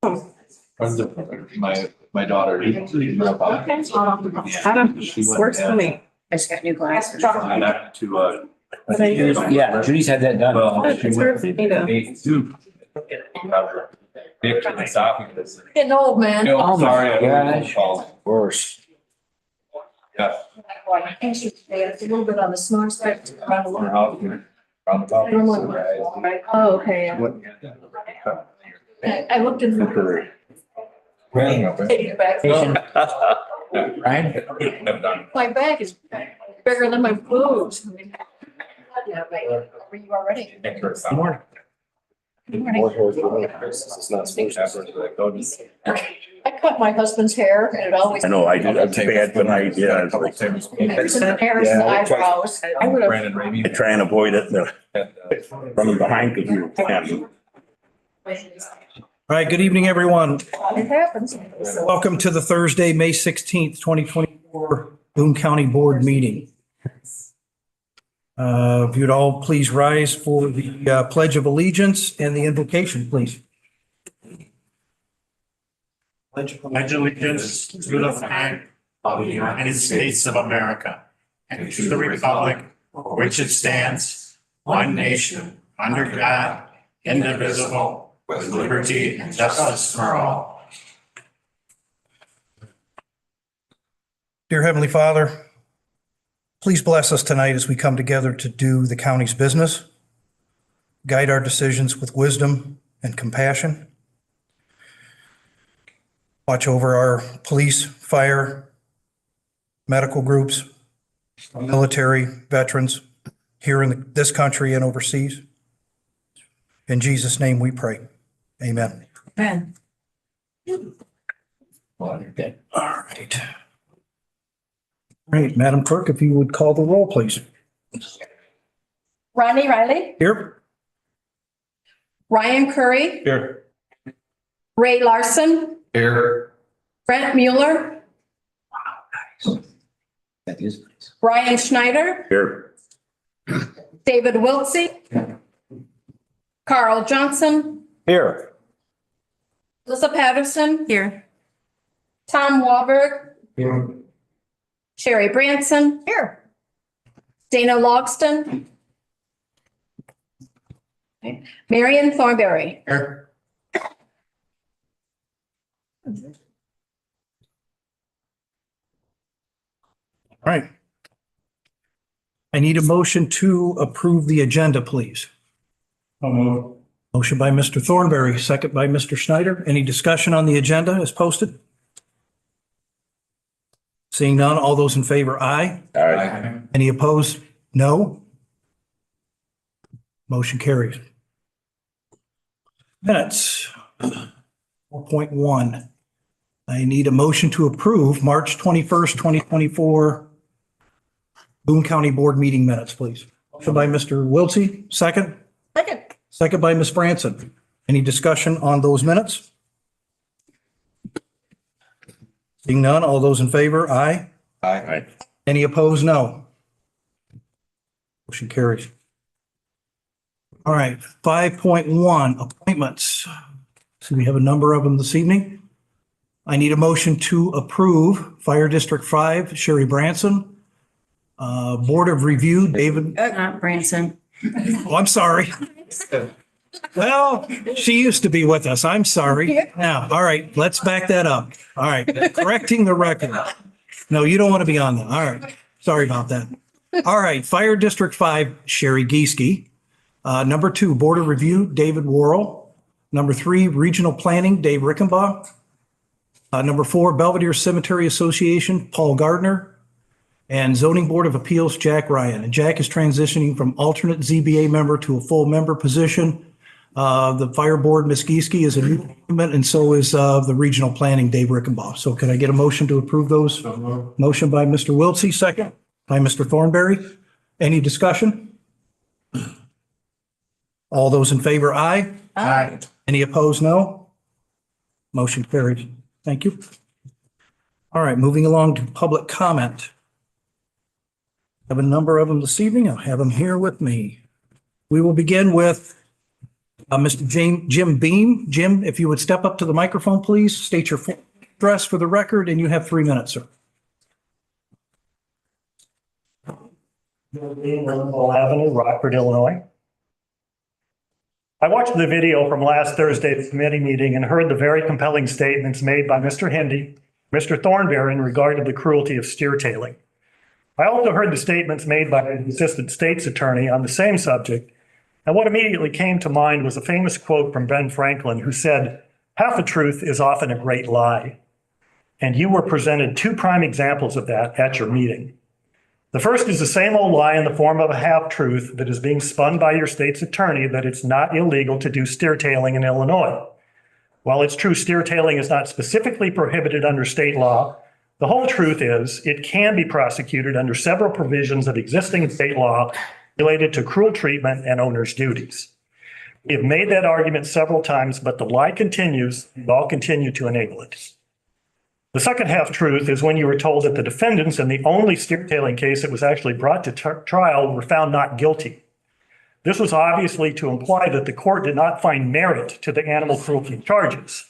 Friends of my daughter. Grew up on. Okay. She went Works for me. I just got new glasses. To Yeah, Judy's had that done. well, she It's went hard for me to- to. They actually stopped because. Getting old, man. Oh my Sorry, I gosh. called. Worse. Yeah. It's a little bit on the small side. Around the Our lot. house here, round about. Oh, okay. Yeah. I looked in. Take it back. Right? My bag is bigger than my boobs. I mean, yeah, but were you already? Good morning. Good morning. It's not supposed to happen, like, go just- I cut my husband's hair and it always. I know, I did, that's bad, but I, yeah, it's like, There's the hairs and the eyebrows. I would have. Brandon Ramey. I try and avoid it, running behind because you can. All right, good evening, everyone. It happens. Welcome to the Thursday, May 16th, 2024 Boone County Board meeting. If you'd all please rise for the Pledge of Allegiance and the invocation, please. Pledge allegiance to the flag of the United States of America and to the republic for which it stands, one nation, under God, indivisible, with liberty and justice for all. Dear Heavenly Father, please bless us tonight as we come together to do the county's business. Guide our decisions with wisdom and compassion. Watch over our police, fire, medical groups, military, veterans here in this country and overseas. In Jesus' name we pray. Amen. Man. All right. Great. Madam Clerk, if you would call the roll, please. Ronnie Riley, Here. Ryan Curry, Here. Ray Larson, Here. Brent Mueller, That is nice. Brian Schneider, Here, David Wiltsey, Carl Johnson, Here. Alyssa Patterson. Here. Tom Walberg. Here. Sherry Branson. Here. Dana Logston. Marion Thornberry. Here. All right. I need a motion to approve the agenda, please. Motion by Mr. Thornberry, second by Mr. Schneider. Any discussion on the agenda as posted? Seeing none, all those in favor, aye. all right, Any opposed? No. Motion carries. Minutes. 4.1. I need a motion to approve March 21st, 2024 Boone County Board meeting minutes, please. Motion by Mr. Wiltsey, second. Second. Second by Ms. Branson. Any discussion on those minutes? Seeing none, all those in favor, aye. Aye. Any opposed, no. Motion carries. All right, 5.1, appointments. So we have a number of them this evening. I need a motion to approve Fire District 5, Sherry Branson. Board of Review, David, Not Branson. oh, I'm sorry. Well, she used to be with us. I'm sorry. Now, all right, let's back that up. All right, correcting the record. No, you don't want to be on that. All right, sorry about that. All right, Fire District 5, Sherry Gieske. Number 2, Board of Review, David Worrell. Number 3, Regional Planning, Dave Rickenbaugh. Number 4, Belvedere Cemetery Association, Paul Gardner. And Zoning Board of Appeals, Jack Ryan. And Jack is transitioning from alternate ZBA member to a full member position. The Fire Board, Ms. Gieske, is a new appointment, and so is the Regional Planning, Dave Rickenbaugh. So can I get a motion to approve those? Motion by Mr. Wiltsey, second by Mr. Thornberry. Any discussion? All those in favor, aye. Aye. Any opposed, no. Motion carries. Thank you. All right, moving along to public comment. I have a number of them this evening. I'll have them here with me. We will begin with Mr. Jim Beam. Jim, if you would step up to the microphone, please, state your full address for the record, and you have 3 minutes, sir. Roosevelt Avenue, Rockford, Illinois. I watched the video from last Thursday's committee meeting and heard the very compelling statements made by Mr. Hindy, Mr. Thornberry in regard to the cruelty of steer tailing. I also heard the statements made by the Assistant State's Attorney on the same subject, and what immediately came to mind was a famous quote from Ben Franklin, who said, "Half a truth is often a great lie." And you were presented 2 prime examples of that at your meeting. The first is the same old lie in the form of a half-truth that is being spun by your state's attorney that it's not illegal to do steer tailing in Illinois. While it's true steer tailing is not specifically prohibited under state law, the whole truth is it can be prosecuted under several provisions of existing state law related to cruel treatment and owner's duties. We have made that argument several times, but the lie continues, and all continue to enable it. The second half-truth is when you were told that the defendants in the only steer tailing case that was actually brought to trial were found not guilty. This was obviously to imply that the court did not find merit to the animal cruelty charges.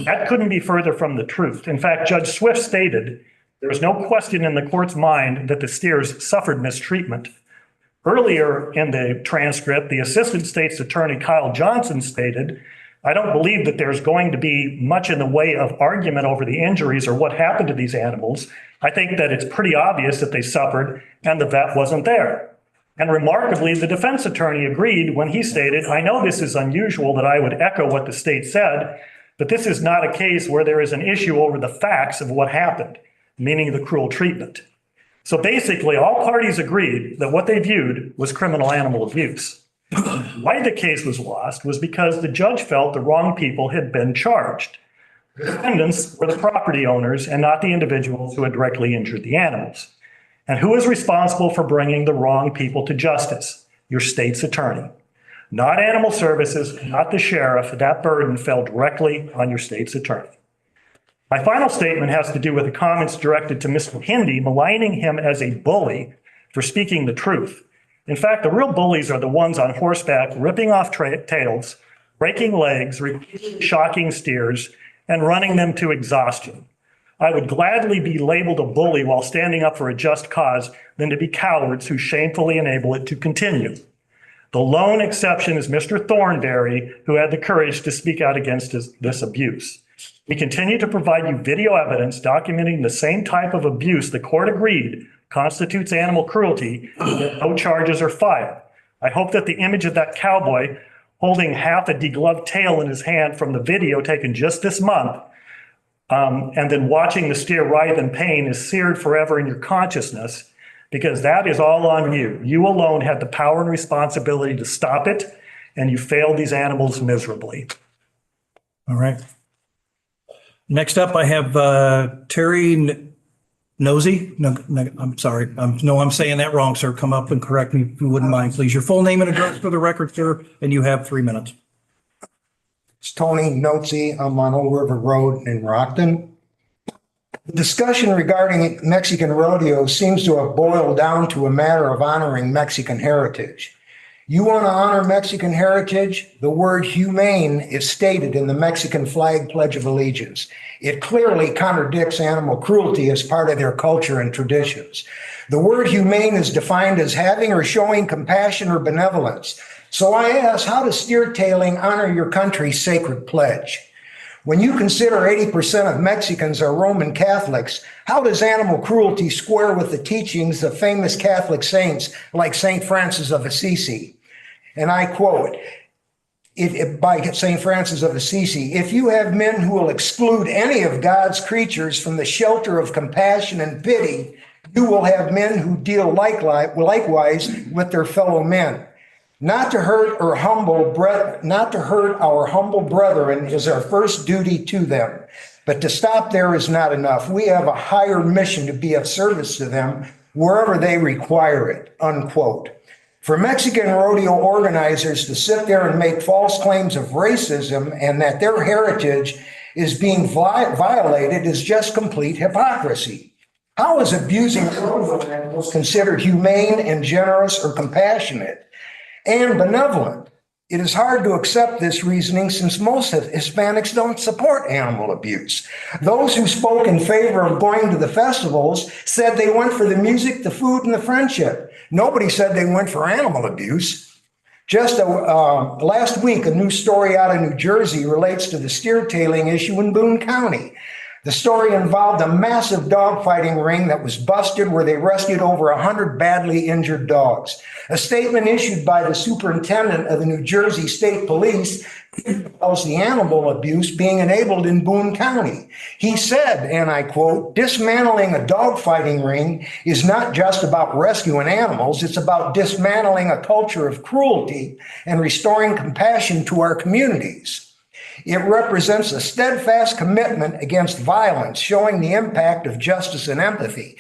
That couldn't be further from the truth. In fact, Judge Swift stated there was no question in the court's mind that the steers suffered mistreatment. Earlier in the transcript, the Assistant State's Attorney Kyle Johnson stated, "I don't believe that there's going to be much in the way of argument over the injuries or what happened to these animals. I think that it's pretty obvious that they suffered and the vet wasn't there." And remarkably, the defense attorney agreed when he stated, "I know this is unusual that I would echo what the state said, but this is not a case where there is an issue over the facts of what happened," meaning the cruel treatment. So basically, all parties agreed that what they viewed was criminal animal abuse. Why the case was lost was because the judge felt the wrong people had been charged. The defendants were the property owners and not the individuals who had directly injured the animals. And who is responsible for bringing the wrong people to justice? Your state's attorney. Not animal services, not the sheriff. That burden fell directly on your state's attorney. My final statement has to do with the comments directed to Mr. Hindy, maligning him as a bully for speaking the truth. In fact, the real bullies are the ones on horseback ripping off tails, breaking legs, shocking steers, and running them to exhaustion. I would gladly be labeled a bully while standing up for a just cause than to be cowards who shamefully enable it to continue. The lone exception is Mr. Thornberry, who had the courage to speak out against this abuse. We continue to provide you video evidence documenting the same type of abuse the court agreed constitutes animal cruelty, yet no charges are filed. I hope that the image of that cowboy holding half a degloved tail in his hand from the video taken just this month, and then watching the steer writhe in pain is seared forever in your consciousness, because that is all on you. You alone had the power and responsibility to stop it, and you failed these animals miserably. All right. Next up, I have Terry Nosey. No, I'm sorry. I'm saying that wrong, sir. Come up and correct me if you wouldn't mind, please. Your full name and address for the record, sir, and you have 3 minutes. It's Tony Nosey. I'm on Old River Road in Rockton. The discussion regarding Mexican rodeo seems to have boiled down to a matter of honoring Mexican heritage. You want to honor Mexican heritage? The word humane is stated in the Mexican flag Pledge of Allegiance. It clearly contradicts animal cruelty as part of their culture and traditions. The word humane is defined as having or showing compassion or benevolence. So I ask, how does steer tailing honor your country's sacred pledge? When you consider 80% of Mexicans are Roman Catholics, how does animal cruelty square with the teachings of famous Catholic saints like St. Francis of Assisi? And I quote, by St. Francis of Assisi, "If you have men who will exclude any of God's creatures from the shelter of compassion and pity, you will have men who deal likewise with their fellow men. Not to hurt our humble brethren is our first duty to them. But to stop there is not enough. We have a higher mission to be of service to them wherever they require it," unquote. For Mexican rodeo organizers to sit there and make false claims of racism and that their heritage is being violated is just complete hypocrisy. How is abusing rodeo animals considered humane and generous or compassionate and benevolent? It is hard to accept this reasoning since most Hispanics don't support animal abuse. Those who spoke in favor of going to the festivals said they went for the music, the food, and the friendship. Nobody said they went for animal abuse. Just last week, a new story out of New Jersey relates to the steer tailing issue in Boone County. The story involved a massive dogfighting ring that was busted where they rescued over 100 badly injured dogs. A statement issued by the superintendent of the New Jersey State Police calls the animal abuse being enabled in Boone County. He said, and I quote, "Dismantling a dogfighting ring is not just about rescuing animals, it's about dismantling a culture of cruelty and restoring compassion to our communities. It represents a steadfast commitment against violence, showing the impact of justice and empathy.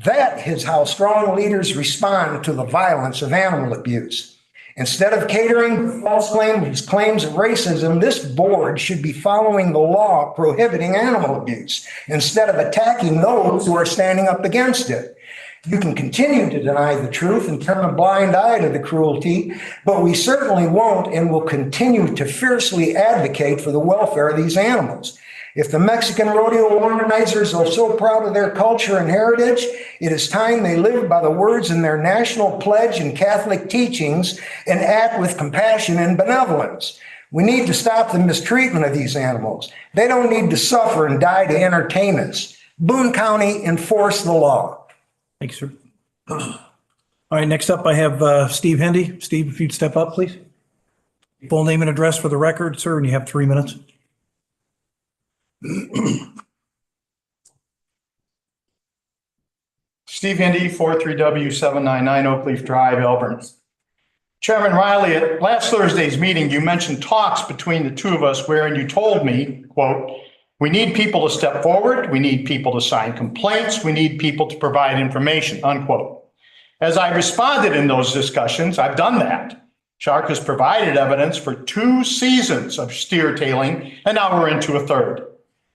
That is how strong leaders respond to the violence of animal abuse. Instead of catering to false claims of racism, this board should be following the law prohibiting animal abuse instead of attacking those who are standing up against it. You can continue to deny the truth and turn a blind eye to the cruelty, but we certainly won't and will continue to fiercely advocate for the welfare of these animals. If the Mexican rodeo organizers are so proud of their culture and heritage, it is time they live by the words in their national pledge and Catholic teachings and act with compassion and benevolence. We need to stop the mistreatment of these animals. They don't need to suffer and die to entertain us. Boone County, enforce the law." Thanks, sir. All right, next up, I have Steve Hendy. Steve, if you'd step up, please. Full name and address for the record, sir, and you have 3 minutes. Steve Hindy, 43W799 Oakleaf Drive, Elburn. Chairman Riley, at last Thursday's meeting, you mentioned talks between the two of us wherein you told me, quote, "We need people to step forward. We need people to sign complaints. We need people to provide information," unquote. As I responded in those discussions, I've done that. Shark has provided evidence for 2 seasons of steer tailing, and now we're into a third.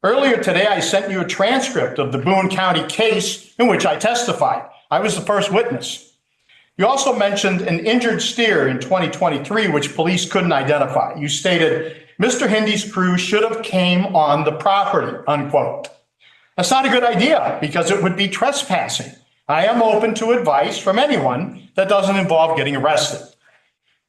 Earlier today, I sent you a transcript of the Boone County case in which I testified. I was the first witness. You also mentioned an injured steer in 2023, which police couldn't identify. You stated, "Mr. Hindy's crew should have came on the property," unquote. That's not a good idea because it would be trespassing. I am open to advice from anyone that doesn't involve getting arrested.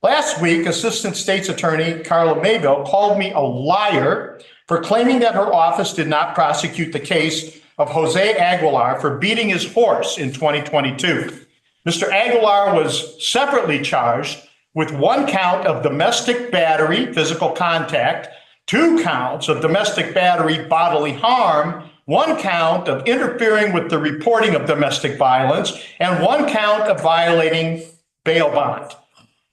Last week, Assistant State's Attorney Carla Mayville called me a liar for claiming that her office did not prosecute the case of Jose Aguilar for beating his horse in 2022. Mr. Aguilar was separately charged with 1 count of domestic battery, physical contact, 2 counts of domestic battery, bodily harm, 1 count of interfering with the reporting of domestic violence, and 1 count of violating bail bond.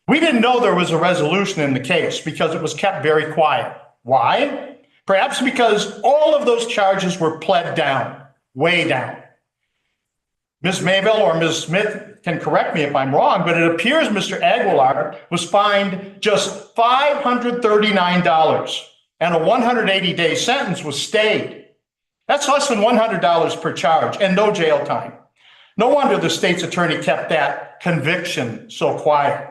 We didn't know there was a resolution in the case because it was kept very quiet. Why? Perhaps because all of those charges were pled down, way down. Ms. Mayville or Ms. Smith can correct me if I'm wrong, but it appears Mr. Aguilar was fined just $539 and a 180-day sentence was stayed. That's less than $100 per charge and no jail time. No wonder the state's attorney kept that conviction so quiet.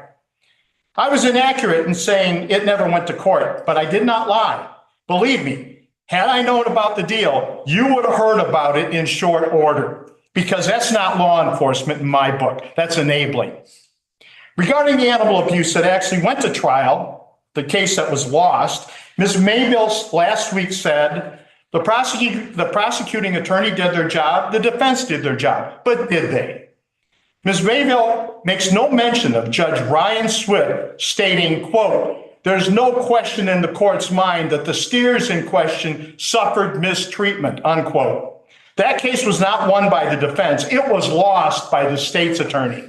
I was inaccurate in saying it never went to court, but I did not lie. Believe me, had I known about the deal, you would have heard about it in short order, because that's not law enforcement in my book. That's enabling. Regarding the animal abuse that actually went to trial, the case that was lost, Ms. Mayville last week said the prosecuting attorney did their job, the defense did their job, but did they? Ms. Mayville makes no mention of Judge Ryan Swift stating, quote, "There's no question in the court's mind that the steers in question suffered mistreatment," unquote. That case was not won by the defense. It was lost by the state's attorney.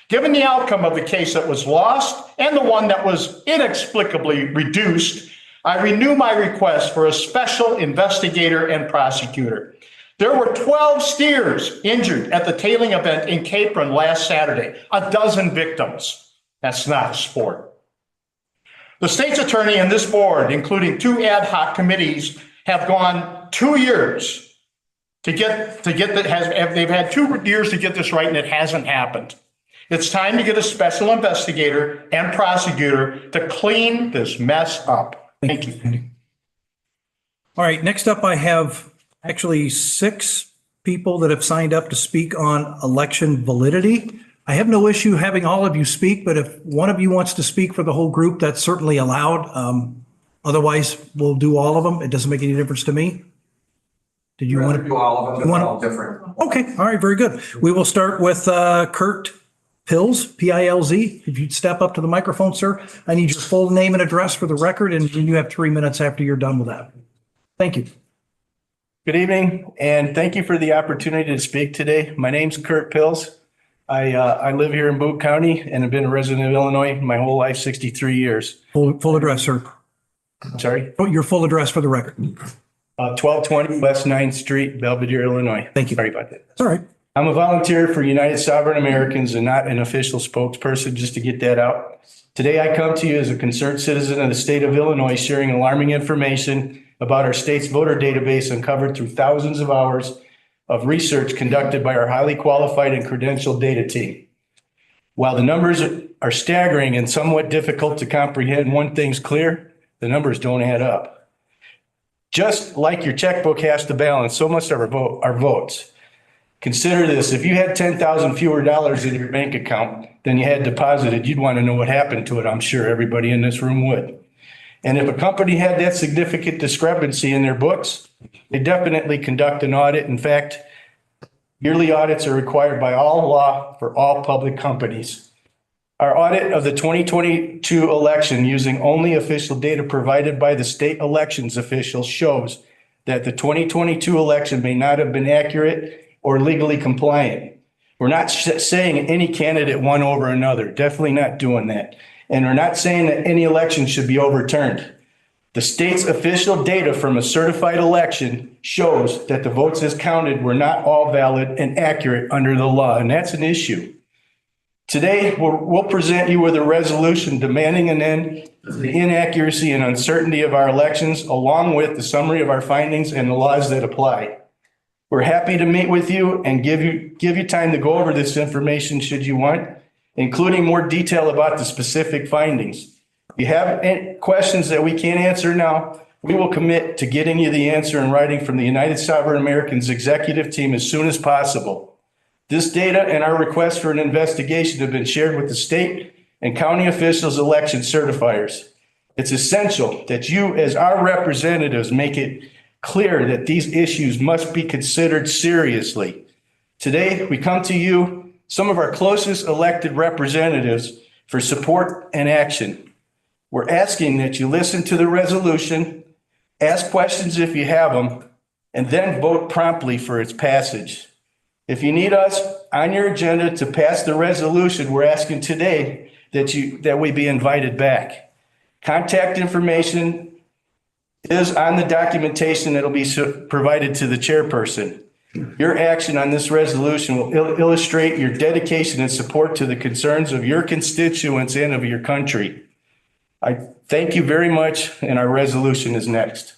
Given the outcome of the case that was lost and the one that was inexplicably reduced, I renew my request for a special investigator and prosecutor. There were 12 steers injured at the tailing event in Capron last Saturday, a dozen victims. That's not a sport. The state's attorney and this board, including 2 ad hoc committees, have gone 2 years to get that. They've had 2 years to get this right, and it hasn't happened. It's time to get a special investigator and prosecutor to clean this mess up. Thank you. All right, next up, I have actually 6 people that have signed up to speak on election validity. I have no issue having all of you speak, but if one of you wants to speak for the whole group, that's certainly allowed. Otherwise, we'll do all of them. It doesn't make any difference to me. Did you want to do all of them? You wanna- They're all different. Okay, all right, very good. We will start with Kurt Pills, P-I-L-Z. If you'd step up to the microphone, sir. I need your full name and address for the record, and you have 3 minutes after you're done with that. Thank you. Good evening, and thank you for the opportunity to speak today. My name's Kurt Pills. I live here in Boone County and have been a resident of Illinois my whole life, 63 years. Full address, sir. I'm sorry, Your full address for the record. 1220 West 9th Street, Belvedere, Illinois. Thank you. Sorry about that. It's all right. I'm a volunteer for United Sovereign Americans and not an official spokesperson, just to get that out. Today, I come to you as a concerned citizen of the state of Illinois, sharing alarming information about our state's voter database uncovered through thousands of hours of research conducted by our highly qualified and credentialed data team. While the numbers are staggering and somewhat difficult to comprehend, one thing's clear: the numbers don't add up. Just like your checkbook has to balance, so must our votes. Consider this: if you had 10,000 fewer dollars in your bank account than you had deposited, you'd want to know what happened to it. I'm sure everybody in this room would. And if a company had that significant discrepancy in their books, they definitely conduct an audit. In fact, yearly audits are required by all law for all public companies. Our audit of the 2022 election, using only official data provided by the state elections officials, shows that the 2022 election may not have been accurate or legally compliant. We're not saying any candidate won over another, definitely not doing that. And we're not saying that any election should be overturned. The state's official data from a certified election shows that the votes as counted were not all valid and accurate under the law, and that's an issue. Today, we'll present you with a resolution demanding an end to the inaccuracy and uncertainty of our elections, along with the summary of our findings and the laws that apply. We're happy to meet with you and give you time to go over this information should you want, including more detail about the specific findings. If you have any questions that we can't answer now, we will commit to getting you the answer in writing from the United Sovereign Americans executive team as soon as possible. This data and our request for an investigation have been shared with the state and county officials, election certifiers. It's essential that you, as our representatives, make it clear that these issues must be considered seriously. Today, we come to you, some of our closest elected representatives, for support and action. We're asking that you listen to the resolution, ask questions if you have them, and then vote promptly for its passage. If you need us on your agenda to pass the resolution, we're asking today that we be invited back. Contact information is on the documentation that'll be provided to the chairperson. Your action on this resolution will illustrate your dedication and support to the concerns of your constituents and of your country. I thank you very much, and our resolution is next.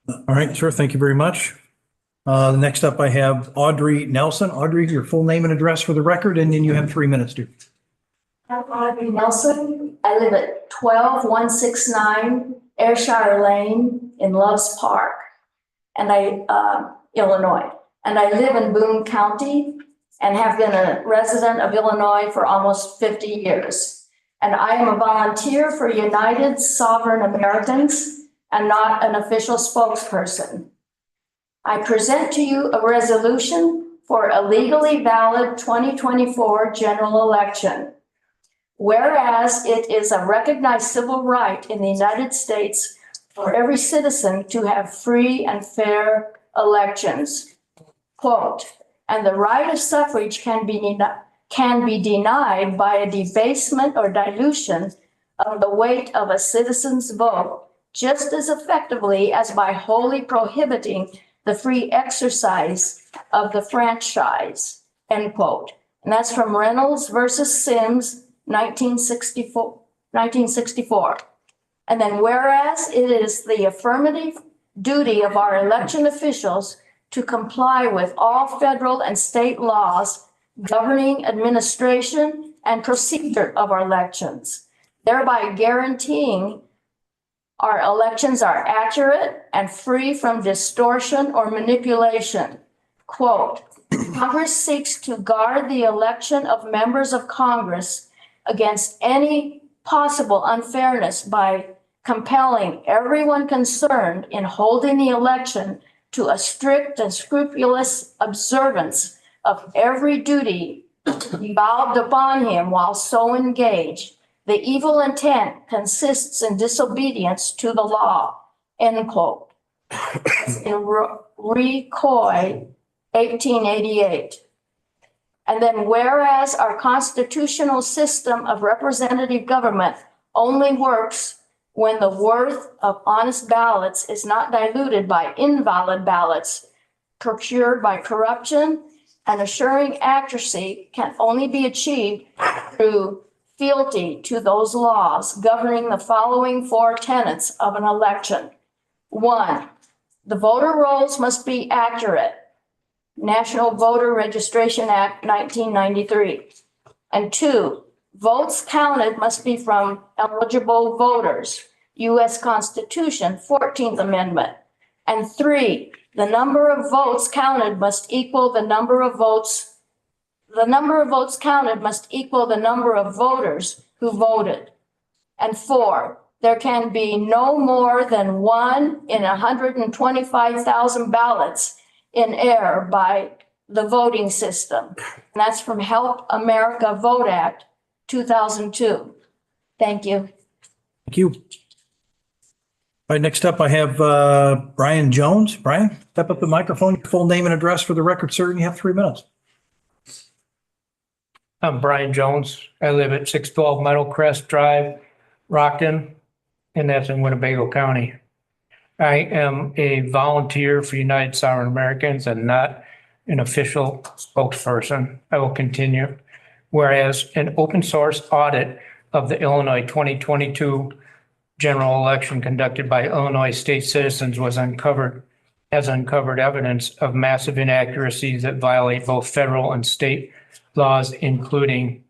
All right, sir, thank you very much. Next up, I have Audrey Nelson. Audrey, your full name and address for the record, and then you have 3 minutes, dear. I'm Audrey Nelson. I live at 12169 Ayrshire Lane in Loves Park, and Illinois. And I live in Boone County and have been a resident of Illinois for almost 50 years. And I am a volunteer for United Sovereign Americans and not an official spokesperson. I present to you a resolution for a legally valid 2024 general election. Whereas it is a recognized civil right in the United States for every citizen to have free and fair elections. Quote, and the right of suffrage can be denied by a debasement or dilution of the weight of a citizen's vote just as effectively as by wholly prohibiting the free exercise of the franchise, end quote. And that's from Reynolds versus Sims, 1964. And then whereas it is the affirmative duty of our election officials to comply with all federal and state laws governing administration and procedure of our elections, thereby guaranteeing our elections are accurate and free from distortion or manipulation. Quote, Congress seeks to guard the election of members of Congress against any possible unfairness by compelling everyone concerned in holding the election to a strict and scrupulous observance of every duty devolved upon him while so engaged. The evil intent consists in disobedience to the law, end quote. In Recoy, 1888. And then whereas our constitutional system of representative government only works when the worth of honest ballots is not diluted by invalid ballots procured by corruption, and assuring accuracy can only be achieved through fealty to those laws governing the following four tenets of an election. 1, the voter rolls must be accurate. National Voter Registration Act, 1993. And 2, votes counted must be from eligible voters. U.S. Constitution, 14th Amendment. And 3, the number of votes counted must equal the number of votes. The number of votes counted must equal the number of voters who voted. And 4, there can be no more than 1 in 125,000 ballots in error by the voting system. And that's from Help America Vote Act, 2002. Thank you. Thank you. All right, next up, I have Brian Jones. Brian, step up the microphone, your full name and address for the record, sir, and you have 3 minutes. I'm Brian Jones. I live at 612 Meadowcrest Drive, Rockton, and that's in Winnebago County. I am a volunteer for United Sovereign Americans and not an official spokesperson. I will continue. Whereas an open source audit of the Illinois 2022 general election conducted by Illinois state citizens has uncovered evidence of massive inaccuracies that violate both federal and state laws, including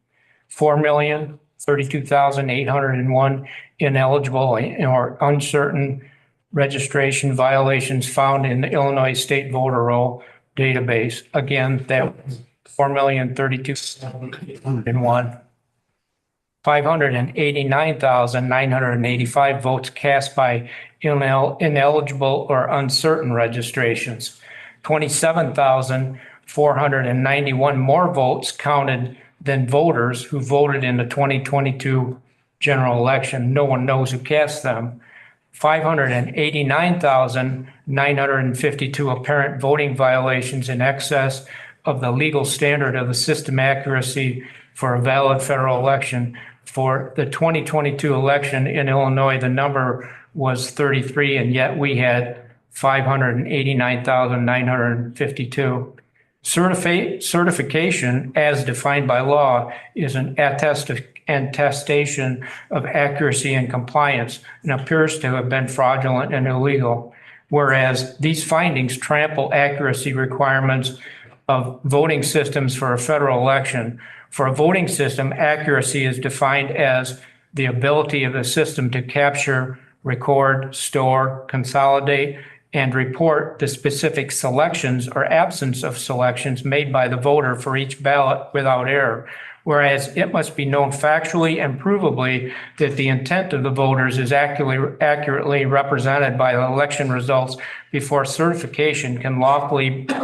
4,032,801 ineligible or uncertain registration violations found in the Illinois state voter roll database. Again, that 4,032,801. 589,985 votes cast by ineligible or uncertain registrations. 27,491 more votes counted than voters who voted in the 2022 general election. No one knows who cast them. 589,952 apparent voting violations in excess of the legal standard of the system accuracy for a valid federal election. For the 2022 election in Illinois, the number was 33, and yet we had 589,952. Certification, as defined by law, is an attestation of accuracy and compliance and appears to have been fraudulent and illegal. Whereas these findings trample accuracy requirements of voting systems for a federal election. For a voting system, accuracy is defined as the ability of the system to capture, record, store, consolidate, and report the specific selections or absence of selections made by the voter for each ballot without error. Whereas it must be known factually and provably that the intent of the voters is accurately represented by the election results before certification can lawfully be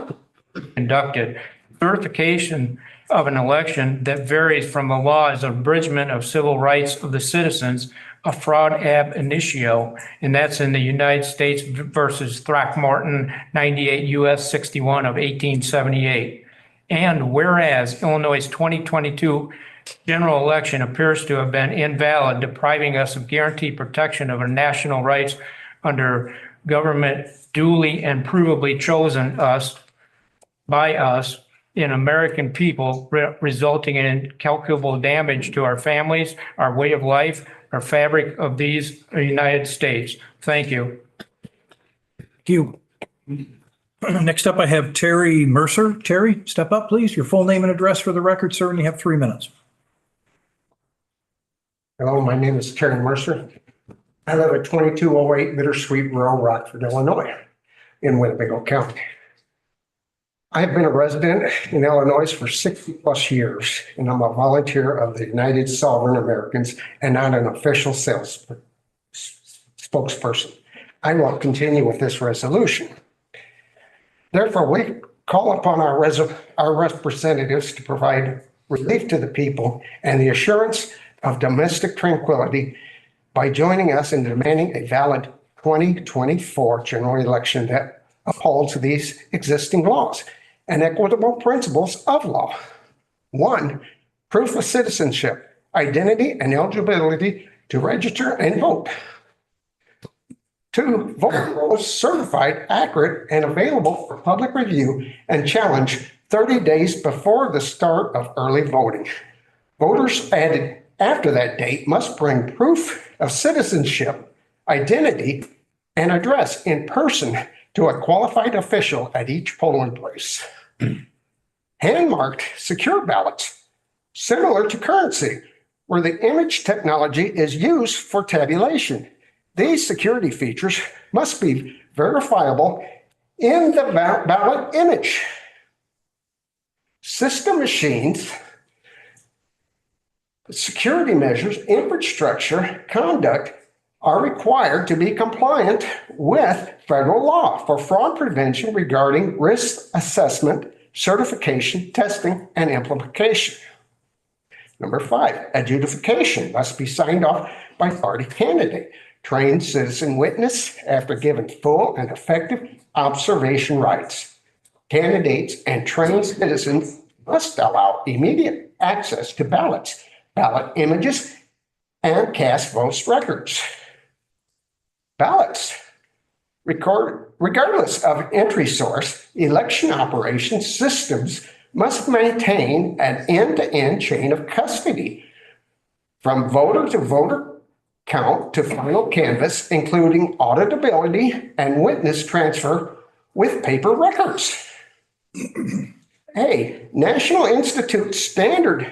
conducted. Certification of an election that varies from the law is abridgment of civil rights of the citizens, a fraud ab initio, and that's in the United States versus Throckmorton 98 U.S. 61 of 1878. And whereas Illinois' 2022 general election appears to have been invalid, depriving us of guaranteed protection of our national rights under government duly and provably chosen by us in American people, resulting in incalculable damage to our families, our way of life, our fabric of these United States. Thank you. Thank you. Next up, I have Terry Mercer. Terry, step up, please. Your full name and address for the record, sir, and you have 3 minutes. Hello, my name is Terry Mercer. I live at 2208 Bittersweet Row, Rockford, Illinois, in Winnebago County. I have been a resident in Illinois for 60 plus years, and I'm a volunteer of the United Sovereign Americans and not an official sales spokesperson. I will continue with this resolution. Therefore, we call upon our representatives to provide relief to the people and the assurance of domestic tranquility by joining us in demanding a valid 2024 general election that upholds these existing laws and equitable principles of law. 1, proof of citizenship, identity, and eligibility to register and vote. 2, voter rolls certified, accurate, and available for public review and challenge 30 days before the start of early voting. Voters added after that date must bring proof of citizenship, identity, and address in person to a qualified official at each polling place. Hand-marked secure ballots, similar to currency, where the image technology is used for tabulation. These security features must be verifiable in the ballot image. System machines, security measures, infrastructure, conduct are required to be compliant with federal law for fraud prevention regarding risk assessment, certification, testing, and implementation. Number 5, adjudication must be signed off by party candidate, trained citizen witness after given full and effective observation rights. Candidates and trained citizens must allow immediate access to ballots, ballot images, and cast votes records. Ballots, regardless of entry source, election operations systems must maintain an end-to-end chain of custody from voter to voter count to final canvass, including auditability and witness transfer with paper records. A National Institute standard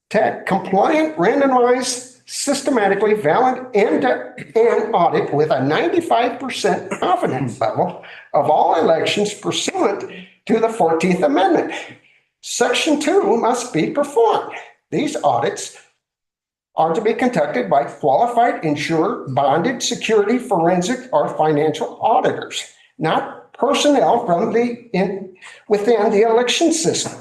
tech compliant, randomized, systematically valid end-to-end audit with a 95% confidence level of all elections pursuant to the 14th Amendment. Section 2 must be performed. These audits are to be conducted by qualified, insured, bonded, security, forensic, or financial auditors, not personnel from within the election system.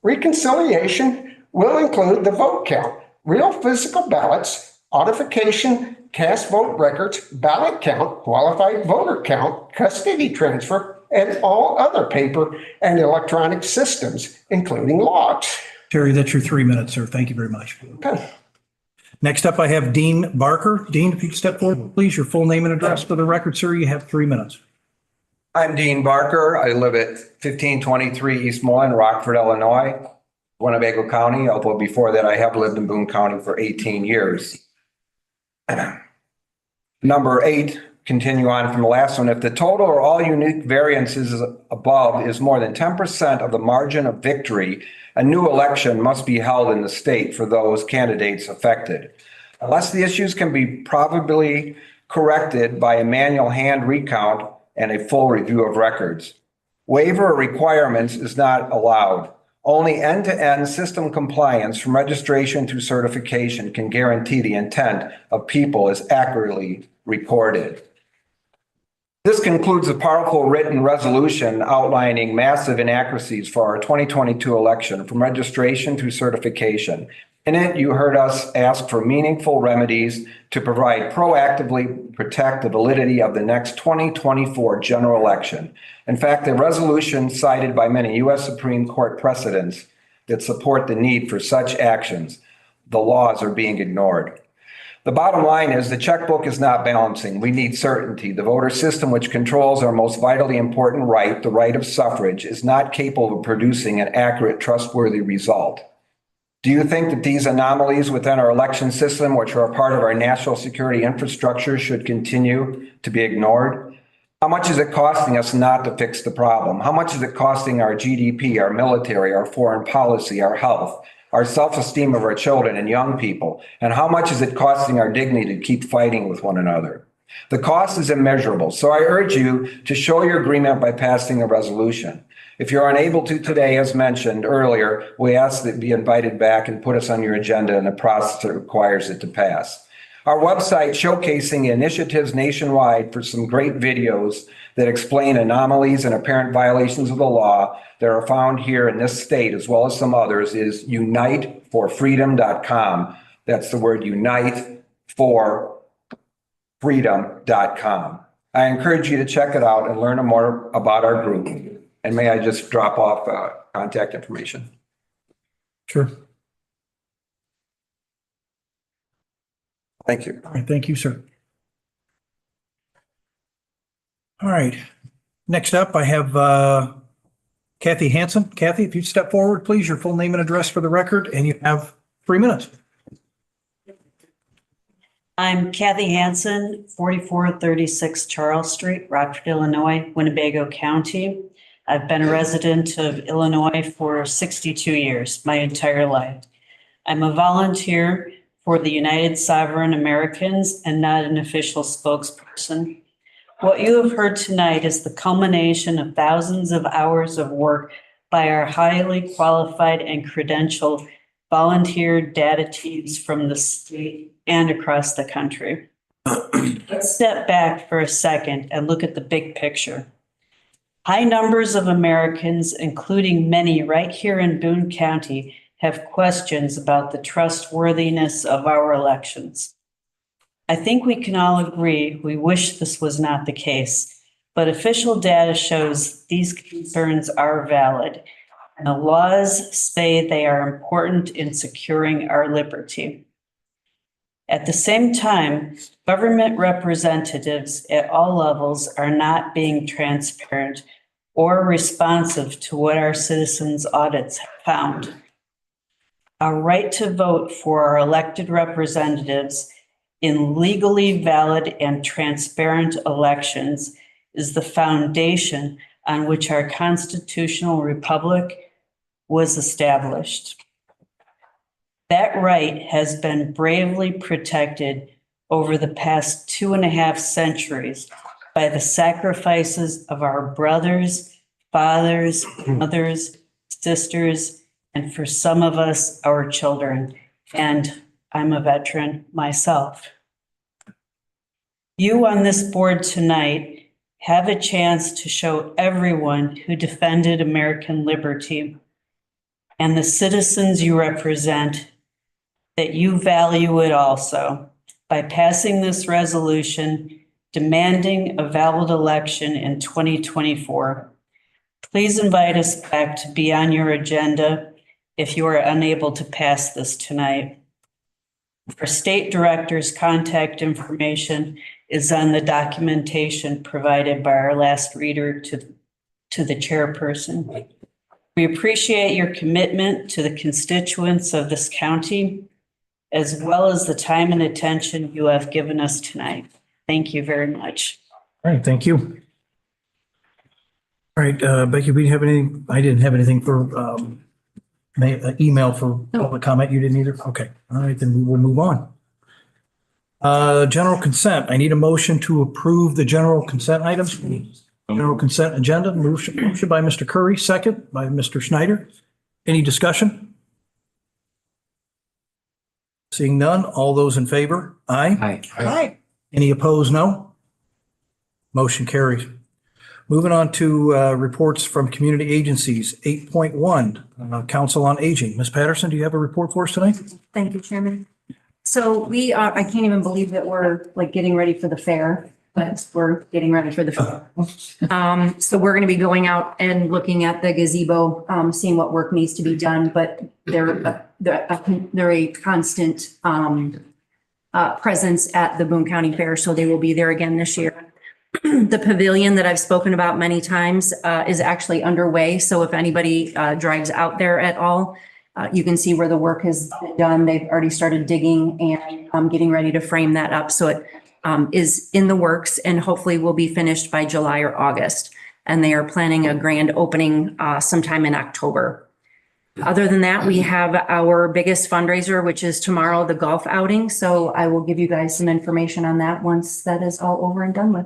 Reconciliation will include the vote count, real physical ballots, authentication, cast vote records, ballot count, qualified voter count, custody transfer, and all other paper and electronic systems, including logs. Terry, that's your 3 minutes, sir. Thank you very much. Okay. Next up, I have Dean Barker. Dean, if you could step forward, please, your full name and address for the record, sir. You have 3 minutes. I'm Dean Barker. I live at 1523 East Moline, Rockford, Illinois, Winnebago County, although before that I have lived in Boone County for 18 years. Number 8, continue on from the last one. If the total or all unique variances above is more than 10% of the margin of victory, a new election must be held in the state for those candidates affected. Unless the issues can be probably corrected by a manual hand recount and a full review of records. Waiver requirements is not allowed. Only end-to-end system compliance from registration to certification can guarantee the intent of people is accurately recorded. This concludes a powerful written resolution outlining massive inaccuracies for our 2022 election from registration to certification. In it, you heard us ask for meaningful remedies to proactively protect the validity of the next 2024 general election. In fact, the resolution cited by many U.S. Supreme Court precedents that support the need for such actions. The laws are being ignored. The bottom line is the checkbook is not balancing. We need certainty. The voter system, which controls our most vitally important right, the right of suffrage, is not capable of producing an accurate, trustworthy result. Do you think that these anomalies within our election system, which are a part of our national security infrastructure, should continue to be ignored? How much is it costing us not to fix the problem? How much is it costing our GDP, our military, our foreign policy, our health, our self-esteem of our children and young people? And how much is it costing our dignity to keep fighting with one another? The cost is immeasurable, so I urge you to show your agreement by passing a resolution. If you're unable to today, as mentioned earlier, we ask that you be invited back and put us on your agenda in the process that requires it to pass. Our website showcasing initiatives nationwide for some great videos that explain anomalies and apparent violations of the law that are found here in this state, as well as some others, is uniteforfreedom.com. That's the word uniteforfreedom.com. I encourage you to check it out and learn more about our group. And may I just drop off contact information? Sure. Thank you. All right, thank you, sir. All right, next up, I have Kathy Hansen. Kathy, if you'd step forward, please, your full name and address for the record, and you have 3 minutes. I'm Kathy Hansen, 4436 Charles Street, Rockford, Illinois, Winnebago County. I've been a resident of Illinois for 62 years, my entire life. I'm a volunteer for the United Sovereign Americans and not an official spokesperson. What you have heard tonight is the culmination of thousands of hours of work by our highly qualified and credentialed volunteer data teams from the state and across the country. Let's step back for a second and look at the big picture. High numbers of Americans, including many right here in Boone County, have questions about the trustworthiness of our elections. I think we can all agree we wish this was not the case, but official data shows these concerns are valid, and the laws say they are important in securing our liberty. At the same time, government representatives at all levels are not being transparent or responsive to what our citizens' audits have found. Our right to vote for our elected representatives in legally valid and transparent elections is the foundation on which our constitutional republic was established. That right has been bravely protected over the past 2.5 centuries by the sacrifices of our brothers, fathers, mothers, sisters, and for some of us, our children. And I'm a veteran myself. You on this board tonight have a chance to show everyone who defended American liberty and the citizens you represent that you value it also by passing this resolution demanding a valid election in 2024. Please invite us back to be on your agenda if you are unable to pass this tonight. Our state director's contact information is on the documentation provided by our last reader to the chairperson. We appreciate your commitment to the constituents of this county, as well as the time and attention you have given us tonight. Thank you very much. All right, thank you. All right, Becky, we have anything? I didn't have anything for email for public comment. You didn't either? Okay. All right, then we will move on. General consent. I need a motion to approve the general consent items. General consent agenda. Motion by Mr. Curry, second by Mr. Schneider. Any discussion? Seeing none, all those in favor? Aye. Aye. Any opposed? No. Motion carries. Moving on to reports from community agencies. 8.1, Council on Aging. Ms. Patterson, do you have a report for us tonight? Thank you, Chairman. So we are, I can't even believe that we're like getting ready for the fair, but we're getting ready for the fair. So we're going to be going out and looking at the gazebo, seeing what work needs to be done, but they're a constant presence at the Boone County Fair, so they will be there again this year. The pavilion that I've spoken about many times is actually underway. So if anybody drives out there at all, you can see where the work has been done. They've already started digging and getting ready to frame that up. So it is in the works and hopefully will be finished by July or August. And they are planning a grand opening sometime in October. Other than that, we have our biggest fundraiser, which is tomorrow, the golf outing. So I will give you guys some information on that once that is all over and done with.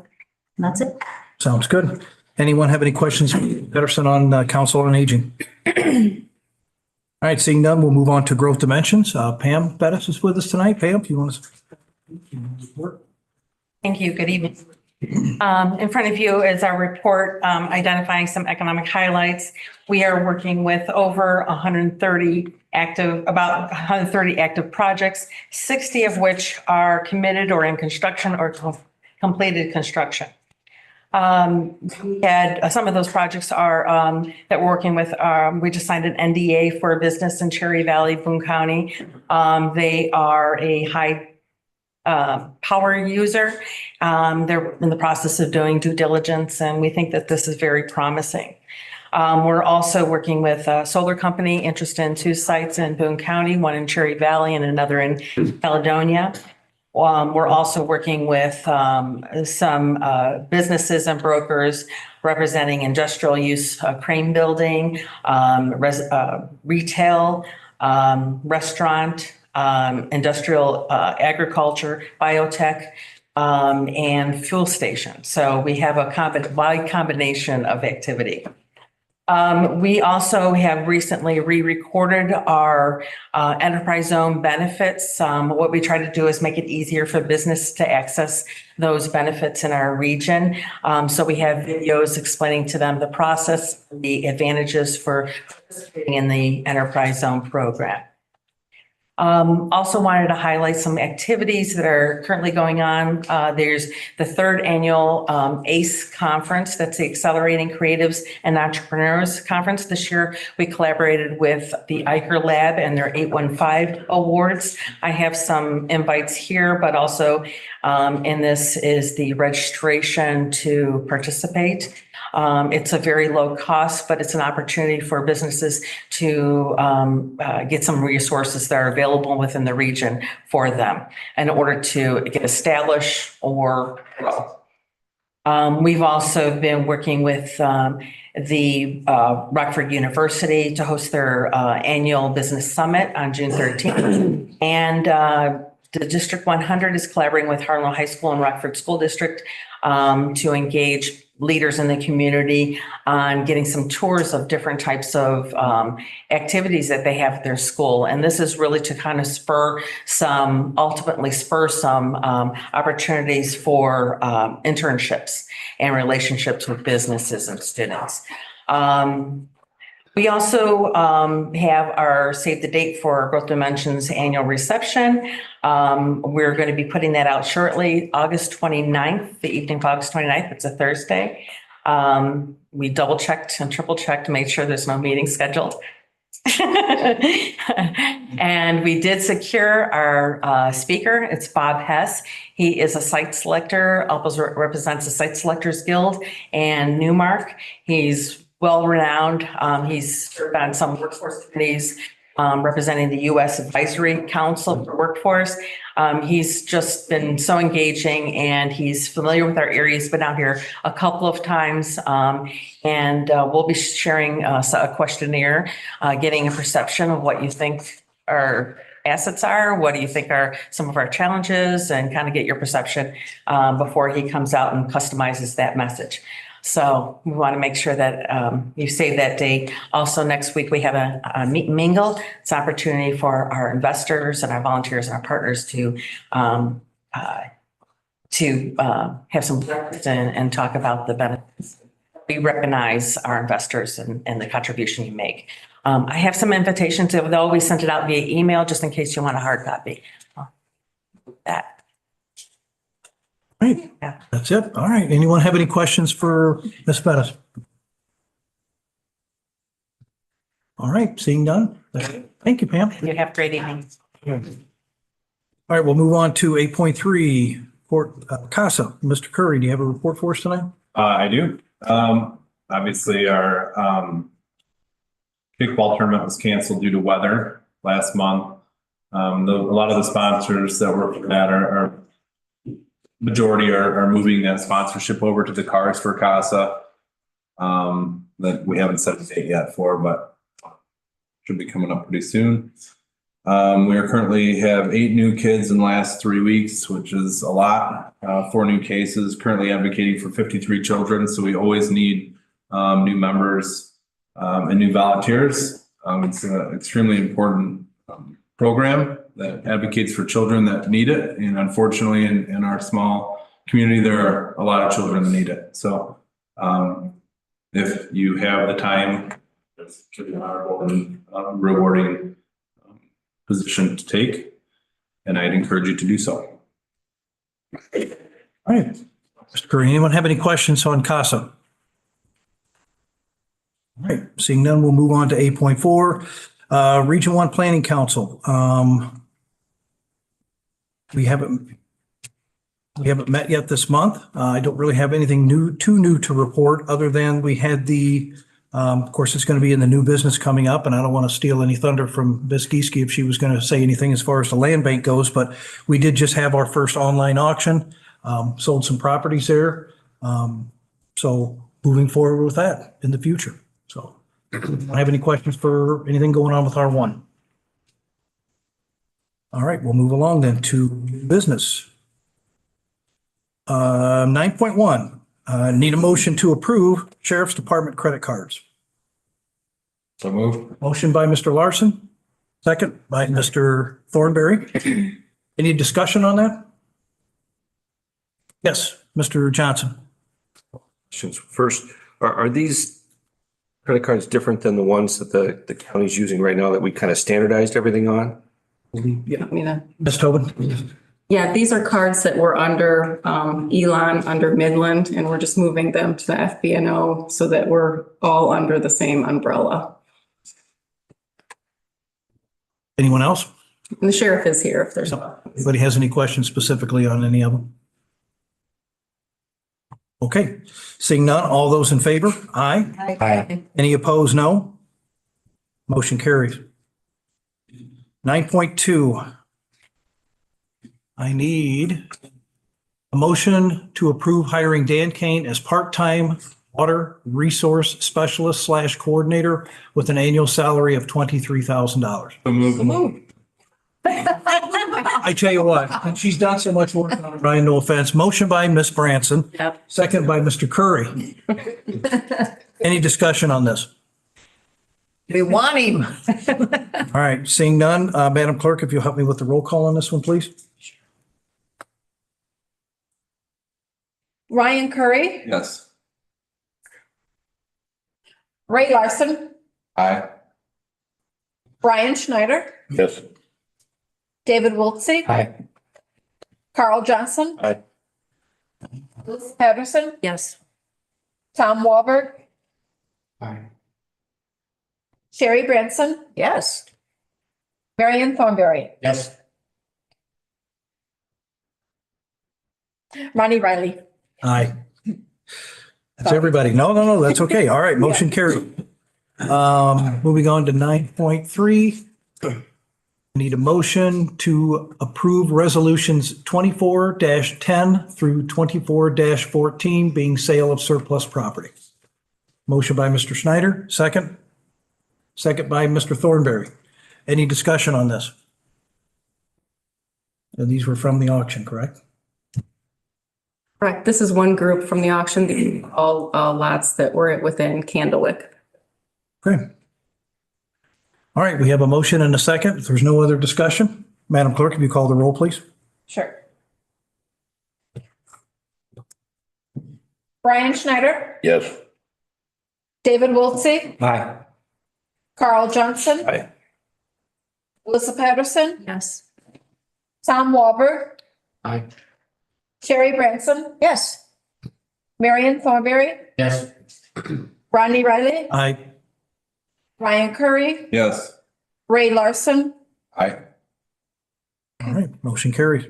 And that's it. Sounds good. Anyone have any questions, Pedersen, on Council on Aging? All right, seeing none, we'll move on to Growth Dimensions. Pam Bettis is with us tonight. Pam, if you want to. Thank you. Good evening. In front of you is our report identifying some economic highlights. We are working with over 130 active projects, 60 of which are committed or in construction or completed construction. We had some of those projects are that we're working with. We just signed an NDA for a business in Cherry Valley, Boone County. They are a high power user. They're in the process of doing due diligence, and we think that this is very promising. We're also working with a solar company interested in 2 sites in Boone County, one in Cherry Valley and another in Caledonia. We're also working with some businesses and brokers representing industrial use, crane building, retail, restaurant, industrial agriculture, biotech, and fuel station. So we have a wide combination of activity. We also have recently re-recorded our enterprise zone benefits. What we try to do is make it easier for business to access those benefits in our region. So we have videos explaining to them the process, the advantages for participating in the enterprise zone program. Also wanted to highlight some activities that are currently going on. There's the 3rd annual ACE conference. That's the Accelerating Creatives and Entrepreneurs Conference. This year, we collaborated with the Eicher Lab and their 815 awards. I have some invites here, but also in this is the registration to participate. It's a very low cost, but it's an opportunity for businesses to get some resources that are available within the region for them in order to get established or grow. We've also been working with the Rockford University to host their annual business summit on June 13th. And the District 100 is collaborating with Harlow High School and Rockford School District to engage leaders in the community on getting some tours of different types of activities that they have at their school. And this is really to kind of ultimately spur some opportunities for internships and relationships with businesses and students. We also have our save the date for Growth Dimensions annual reception. We're going to be putting that out shortly, August 29th, the evening of August 29th. It's a Thursday. We double checked and triple checked to make sure there's no meeting scheduled. And we did secure our speaker. It's Bob Hess. He is a site selector, also represents the Site Selectors Guild and Newmark. He's well-renowned. He's served on some workforce committees representing the U.S. Advisory Council for Workforce. He's just been so engaging and he's familiar with our area. He's been out here a couple of times and we'll be sharing a questionnaire, getting a perception of what you think our assets are, what do you think are some of our challenges, and kind of get your perception before he comes out and customizes that message. So we want to make sure that you save that date. Also, next week, we have a meet and mingle. It's an opportunity for our investors and our volunteers and our partners to have some breakfast and talk about the benefits. We recognize our investors and the contribution you make. I have some invitations, though we sent it out via email just in case you want a hard copy. That. Right. Yeah. That's it. All right. Anyone have any questions for Ms. Bettis? All right. Seeing none. Thank you, Pam. You have a great evening. All right. We'll move on to 8.3 Fort CASA. Mr. Curry, do you have a report for us tonight? I do. Obviously, our kickball tournament was canceled due to weather last month. A lot of the sponsors that work for that are majority are moving that sponsorship over to the Cars for Casa. That we haven't set a date yet for, but should be coming up pretty soon. We are currently have 8 new kids in the last 3 weeks, which is a lot. 4 new cases, currently advocating for 53 children. So we always need new members and new volunteers. It's an extremely important program that advocates for children that need it. And unfortunately, in our small community, there are a lot of children that need it. So if you have the time, it's an honorable and rewarding position to take, and I'd encourage you to do so. All right. Mr. Curry, anyone have any questions on CASA? All right, seeing none, we'll move on to 8.4, Region 1 Planning Council. We haven't met yet this month. I don't really have anything too new to report, other than we had of course, it's going to be in the new business coming up, and I don't want to steal any thunder from Ms. Gieske if she was going to say anything as far as the land bank goes, but we did just have our first online auction, sold some properties there. So moving forward with that in the future. So I don't have any questions for anything going on with R1. All right, we'll move along then to business. 9.1, need a motion to approve Sheriff's Department credit cards. So moved. Motion by Mr. Larson, second by Mr. Thornberry. Any discussion on that? Yes, Mr. Johnson. First, are these credit cards different than the ones that the county's using right now that we kind of standardized everything on? Yeah. I mean, Ms. Tobin? Yeah, these are cards that were under Elon, under Midland, and we're just moving them to the FBNO so that we're all under the same umbrella. Anyone else? And the sheriff is here if there's. Anybody has any questions specifically on any of them? Okay, seeing none, all those in favor? Aye. Aye. Any opposed? No. Motion carries. 9.2. I need a motion to approve hiring Dan Kane as part-time water resource specialist / coordinator with an annual salary of $23,000. So moved. I tell you what, she's done so much work on it, Ryan, no offense. Motion by Ms. Branson. Yep. Second by Mr. Curry. Any discussion on this? We want him. All right, seeing none, Madam Clerk, if you'll help me with the roll call on this one, please. Ryan Curry, Yes. Ray Larson, Aye. Brian Schneider, Yes. David Wiltsey. Aye. Carl Johnson. Aye. Liz Patterson, Yes. Tom Walberg, Aye. Sherry Branson, Yes. Marion Thornberry, Yes. Ronnie Riley. Aye. That's everybody. No, that's okay. All right, motion carried. Moving on to 9.3. Need a motion to approve resolutions 24-10 through 24-14 being sale of surplus property. Motion by Mr. Schneider, second. Second by Mr. Thornberry. Any discussion on this? And these were from the auction, correct? Correct. This is one group from the auction, these are all lots that were within Candlewick. Okay. All right, we have a motion and a second. If there's no other discussion, Madam Clerk, if you call the roll, please. Sure. Brian Schneider, Yes. David Wiltsey, Aye. Carl Johnson. Aye. Alyssa Patterson, Yes. Tom Walberg, Aye. Sherry Branson, Yes. Marion Thornberry, Yes. Ronnie Riley, Aye. Ryan Curry, Yes. Ray Larson, Aye. All right, motion carries.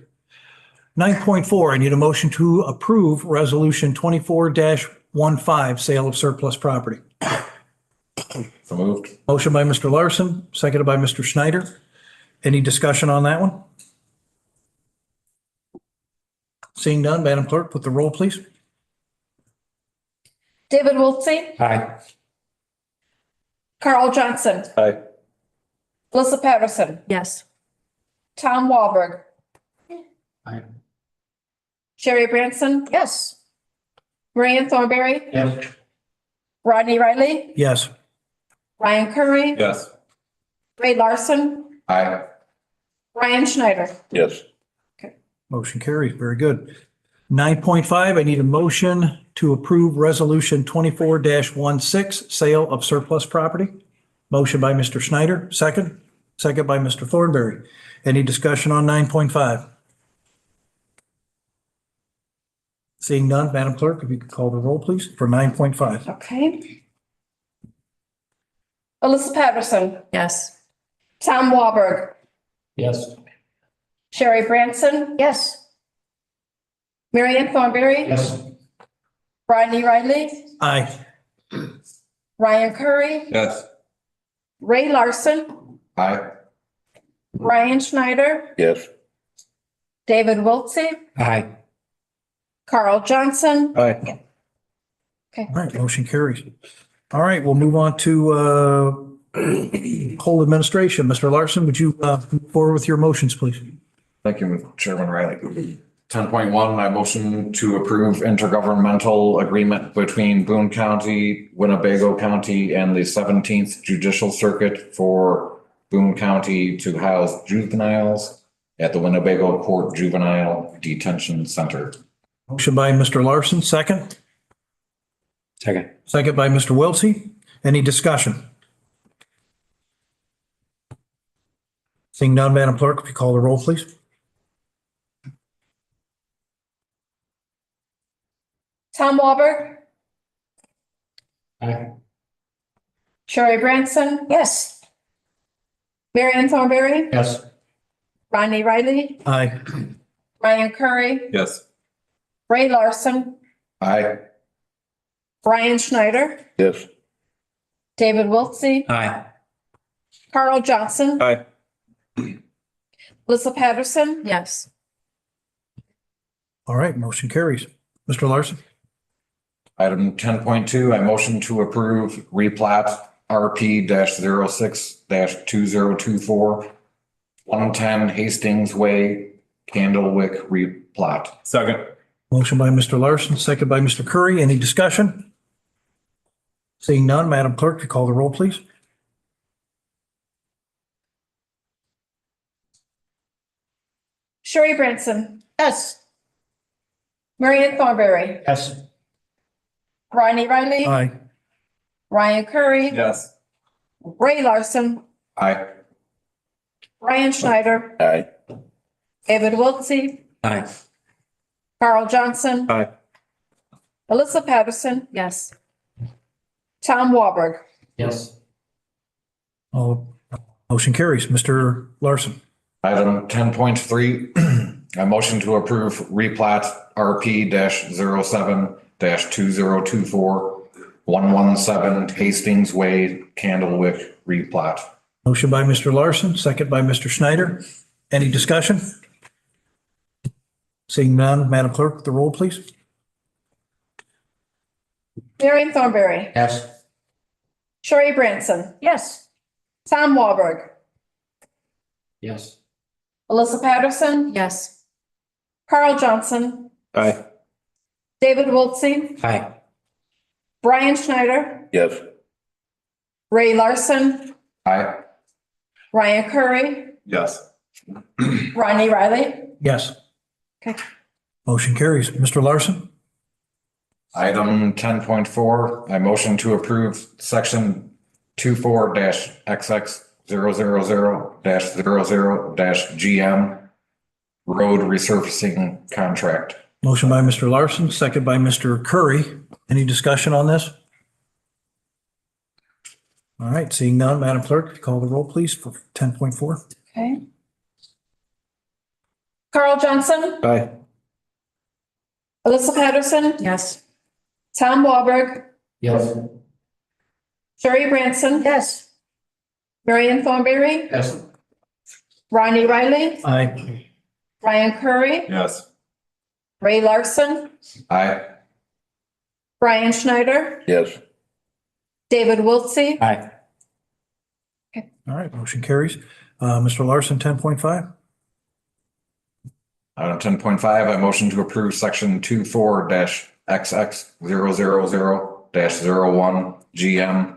9.4, I need a motion to approve resolution 24-15, sale of surplus property. So moved. Motion by Mr. Larson, seconded by Mr. Schneider. Any discussion on that one? Seeing none, Madam Clerk, put the roll, please. David Wiltsey, Aye. Carl Johnson, Aye. Melissa Patterson, Yes. Tom Wahlberg. Aye. Sherry Branson, Yes. Marianne Thornberry, Yes. Rodney Riley, Yes. Ryan Curry, Yes. Ray Larson, Aye. Ryan Schneider. Yes. Motion carries. Very good. 9.5, I need a motion to approve Resolution 24-16, sale of surplus property. Motion by Mr. Schneider, second. Second by Mr. Thornberry. Any discussion on 9.5? Seeing none, Madam Clerk, if you could call the roll, please, for 9.5. Okay. Melissa Patterson, Yes. Tom Wahlberg, Yes. Sherry Branson, Yes. Marianne Thornberry, Yes. Rodney Riley, Aye. Ryan Curry, Yes. Ray Larson, Aye. Ryan Schneider, Yes. David Wiltsey, Aye. Carl Johnson. Aye. All right, motion carries. All right, we'll move on to whole administration. Mr. Larson, would you move forward with your motions, please? Thank you, Chairman Riley. 10.1, I motion to approve intergovernmental agreement between Boone County, Winnebago County, and the 17th Judicial Circuit for Boone County to house juveniles at the Winnebago Court Juvenile Detention Center. Motion by Mr. Larson, second. Second. Second by Mr. Wiltsey. Any discussion? Seeing none, Madam Clerk, if you call the roll, please. Tom Wahlberg, Aye. Sherry Branson, Yes. Marianne Thornberry, Yes. Rodney Riley, Aye. Ryan Curry, Yes. Ray Larson, Aye. Ryan Schneider, Yes. David Wiltsey, Aye. Carl Johnson, Aye. Melissa Patterson, Yes. All right, motion carries. Mr. Larson? Item 10.2, I motion to approve replat RP-06-2024, 110 Hastings Way, Candlewick replat. Second. Motion by Mr. Larson, second by Mr. Curry. Any discussion? Seeing none, Madam Clerk, if you call the roll, please. Sherry Branson, Yes. Marianne Thornberry, Yes. Rodney Riley, Aye. Ryan Curry, Yes. Ray Larson, Aye. Ryan Schneider, Aye. David Wiltsey, Aye. Carl Johnson, Aye. Melissa Patterson, Yes. Tom Wahlberg. Yes. Oh, motion carries. Mr. Larson? Item 10.3, I motion to approve replat RP-07-2024, 117 Hastings Way, Candlewick replat. Motion by Mr. Larson, second by Mr. Schneider. Any discussion? Seeing none, Madam Clerk, the roll, please. Marianne Thornberry, Yes. Sherry Branson, Yes. Tom Wahlberg, Yes. Melissa Patterson, Yes. Carl Johnson, Aye. David Wiltsey, Aye. Brian Schneider, Yes. Ray Larson, Aye. Ryan Curry, Yes. Rodney Riley. Yes. Okay. Motion carries. Mr. Larson? Item 10.4, I motion to approve section 24-XX000-00-GM road resurfacing contract. Motion by Mr. Larson, second by Mr. Curry. Any discussion on this? All right, seeing none, Madam Clerk, call the roll, please, for 10.4. Okay. Carl Johnson, Aye. Melissa Patterson, Yes. Tom Wahlberg, Yes. Sherry Branson, Yes. Marianne Thornberry, Yes. Rodney Riley, Aye. Ryan Curry, Yes. Ray Larson, Aye. Brian Schneider, Yes. David Wiltsey. Aye. All right, motion carries. Mr. Larson, 10.5. Item 10.5, I motion to approve section 24-XX000-01 GM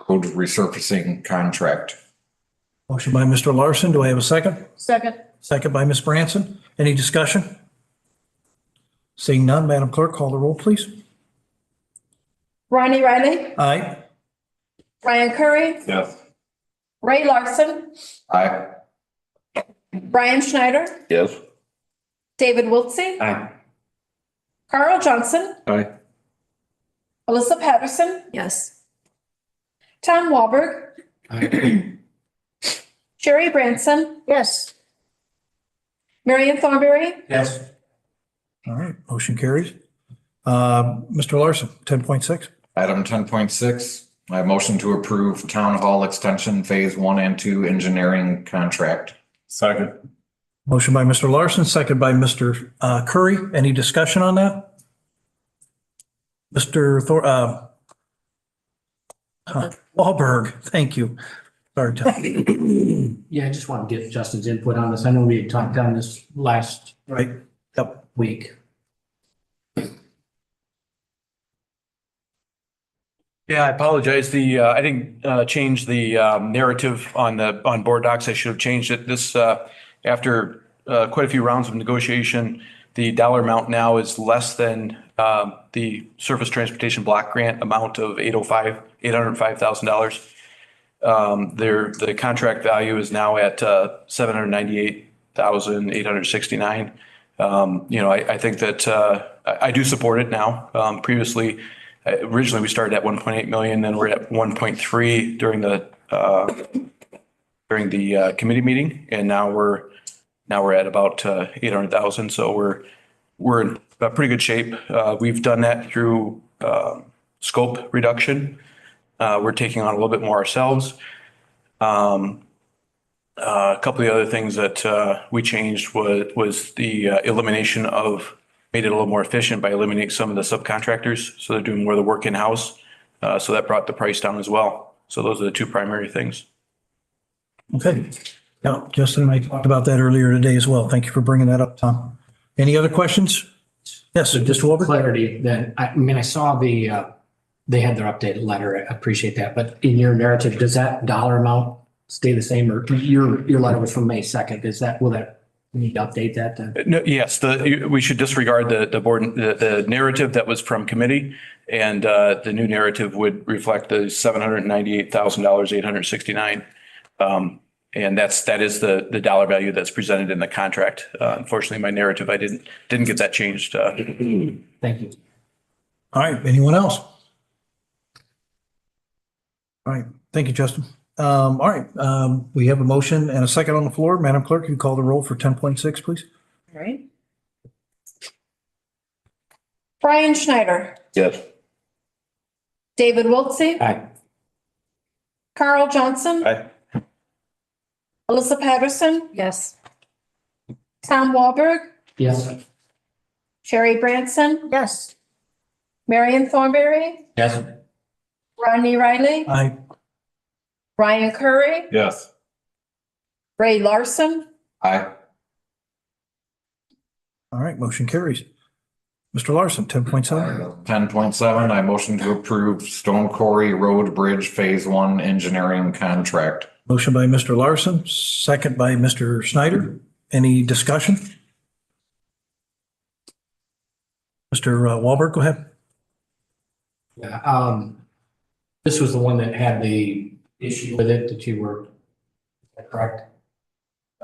road resurfacing contract. Motion by Mr. Larson. Do I have a second? Second. Second by Ms. Branson. Any discussion? Seeing none, Madam Clerk, call the roll, please. Ronnie Riley, Aye. Brian Curry, Yes. Ray Larson, Aye. Brian Schneider, Yes. David Wiltsey, Aye. Carl Johnson, Aye. Alyssa Patterson, Yes. Tom Walberg, Sherry Branson, Yes. Marion Thornberry, Yes. All right, motion carries. Mr. Larson, 10.6. Item 10.6, I motion to approve Town Hall Extension Phase 1 and 2 engineering contract. Second. Motion by Mr. Larson, second by Mr. Curry. Any discussion on that? Mr. Wahlberg, thank you. Sorry, Tom. Yeah, I just want to get Justin's input on this. I know we had talked on this last Right, yep. week. Yeah, I apologize. I didn't change the narrative on board docs. I should have changed it. This, after quite a few rounds of negotiation, the dollar amount now is less than the surface transportation block grant amount of $805,000. The contract value is now at $798,869. I think that I do support it now. Originally we started at 1.8 million, then we're at 1.3 during the committee meeting, and now we're at about 800,000. So we're in a pretty good shape. We've done that through scope reduction. We're taking on a little bit more ourselves. A couple of the other things that we changed was the elimination of, made it a little more efficient by eliminating some of the subcontractors. So they're doing more of the work in-house. So that brought the price down as well. So those are the two primary things. Okay. Yeah, Justin and I talked about that earlier today as well. Thank you for bringing that up, Tom. Any other questions? Yes, So just Mr. Wahlberg? clarity, then, I mean, I saw they had their updated letter. I appreciate that. But in your narrative, does that dollar amount stay the same, or your letter was from May 2nd? Will that, we need to update that then? No, yes, we should disregard the board, the narrative that was from committee, and the new narrative would reflect the $798,869. And that is the dollar value that's presented in the contract. Unfortunately, my narrative, I didn't get that changed. Thank you. All right, anyone else? All right, thank you, Justin. All right, we have a motion and a second on the floor. Madam Clerk, you call the roll for 10.6, please. All right. Brian Schneider, Yes. David Wiltsey, Aye. Carl Johnson, Aye. Alyssa Patterson, Yes. Tom Walberg, Yes. Sherry Branson, Yes. Marion Thornberry, Yes. Ronnie Riley, Aye. Brian Curry, Yes. Ray Larson, Aye. All right, motion carries. Mr. Larson, 10.7. 10.7, I motion to approve Stone Quarry Road Bridge Phase 1 engineering contract. Motion by Mr. Larson, second by Mr. Schneider. Any discussion? Mr. Wahlberg, go ahead. Yeah, this was the one that had the issue with it that you were, is that correct?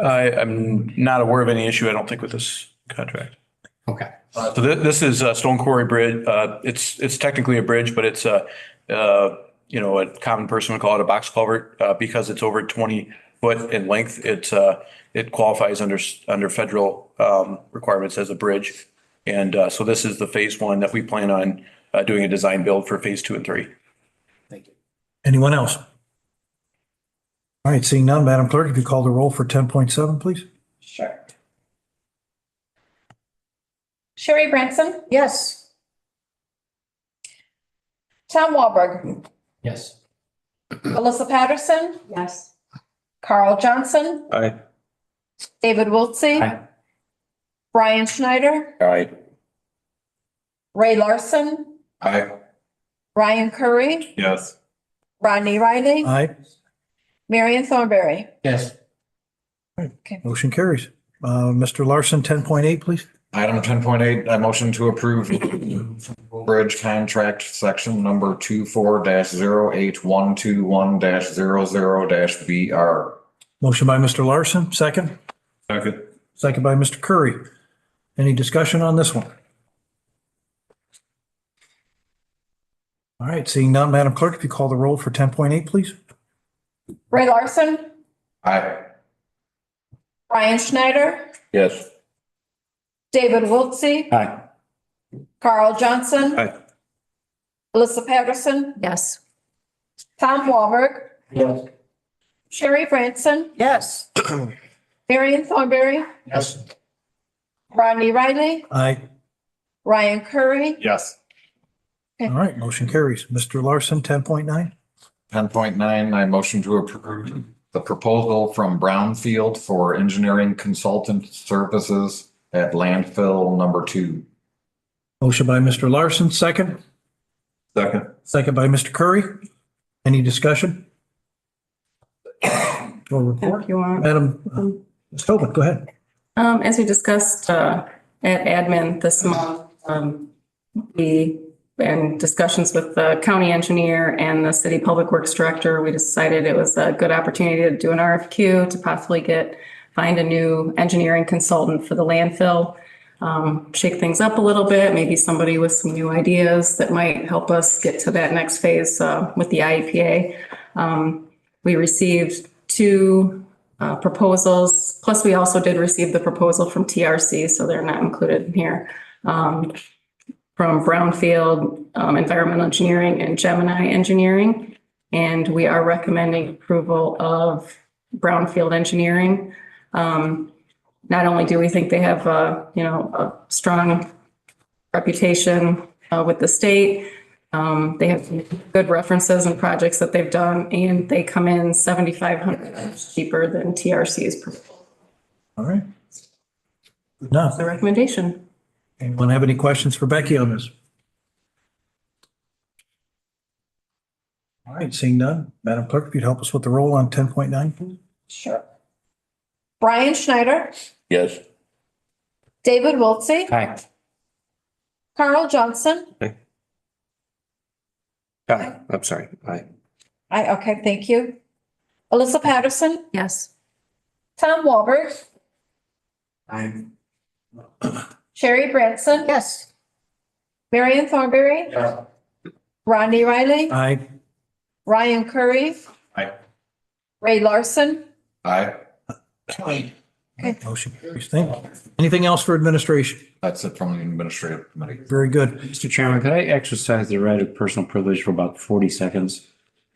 I'm not aware of any issue, I don't think, with this contract. Okay. So this is Stone Quarry Bridge. It's technically a bridge, but it's a common person would call it a box culvert because it's over 20 foot in length. It qualifies under federal requirements as a bridge. And so this is the phase 1 that we plan on doing a design build for phase 2 and 3. Thank you. Anyone else? All right, seeing none, Madam Clerk, if you call the roll for 10.7, please. Sure. Sherry Branson, Yes. Tom Walberg, Yes. Alyssa Patterson, Yes. Carl Johnson, Aye. David Wiltsey, Aye. Brian Schneider, Aye. Ray Larson, Aye. Ryan Curry, Yes. Rodney Riley, Aye. Marion Thornberry. Yes. Motion carries. Mr. Larson, 10.8, please. Item 10.8, I motion to approve bridge contract section number 24-08121-00-BR. Motion by Mr. Larson, second. Second. Second by Mr. Curry. Any discussion on this one? All right, seeing none, Madam Clerk, if you call the roll for 10.8, please. Ray Larson, Aye. Brian Schneider, Yes. David Wiltsey, Aye. Carl Johnson, Aye. Alyssa Patterson, Yes. Tom Walberg, Yes. Sherry Branson, Yes. Marion Thornberry, Yes. Rodney Riley, Aye. Ryan Curry. Yes. All right, motion carries. Mr. Larson, 10.9. 10.9, I motion to approve the proposal from Brownfield for engineering consultant services at landfill number 2. Motion by Mr. Larson, second. Second. Second by Mr. Curry. Any discussion? Or report? If you want. Madam Ms. Tobin, go ahead. As we discussed at admin this month, we, in discussions with the county engineer and the city public works director, we decided it was a good opportunity to do an RFQ to possibly find a new engineering consultant for the landfill. Shake things up a little bit, maybe somebody with some new ideas that might help us get to that next phase with the IEPA. We received 2 proposals, plus we also did receive the proposal from TRC, so they're not included in here. From Brownfield Environmental Engineering and Gemini Engineering. And we are recommending approval of Brownfield Engineering. Not only do we think they have a strong reputation with the state, they have good references and projects that they've done, and they come in $7,500 cheaper than TRC's proposal. All right. Good enough. The recommendation. Anyone have any questions for Becky on this? All right, seeing none. Madam Clerk, if you'd help us with the roll on 10.9. Sure. Brian Schneider, Yes. David Wiltsey, Aye. Carl Johnson. Aye. I'm sorry. Aye. Okay, thank you. Alyssa Patterson, Yes. Tom Walberg, Aye. Sherry Branson, Yes. Marion Thornberry, Rodney Riley, Aye. Ryan Curry. Aye. Ray Larson. Aye. Motion carries. Thank you. Anything else for administration? That's it from the administrative committee. Very good. Mr. Chairman, could I exercise the right of personal privilege for about 40 seconds?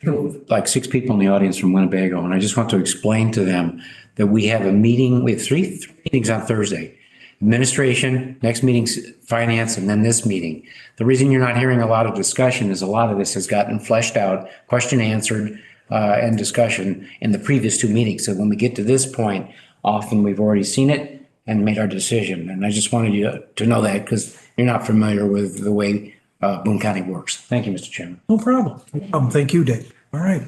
Like 6 people in the audience from Winnebago, and I just want to explain to them that we have a meeting, we have three meetings on Thursday. Administration, next meeting's finance, and then this meeting. The reason you're not hearing a lot of discussion is a lot of this has gotten fleshed out, question answered, and discussion in the previous 2 meetings. So when we get to this point, often we've already seen it and made our decision. And I just wanted you to know that because you're not familiar with the way Boone County works. Thank you, Mr. Chairman. No problem. Thank you, Dave. All right.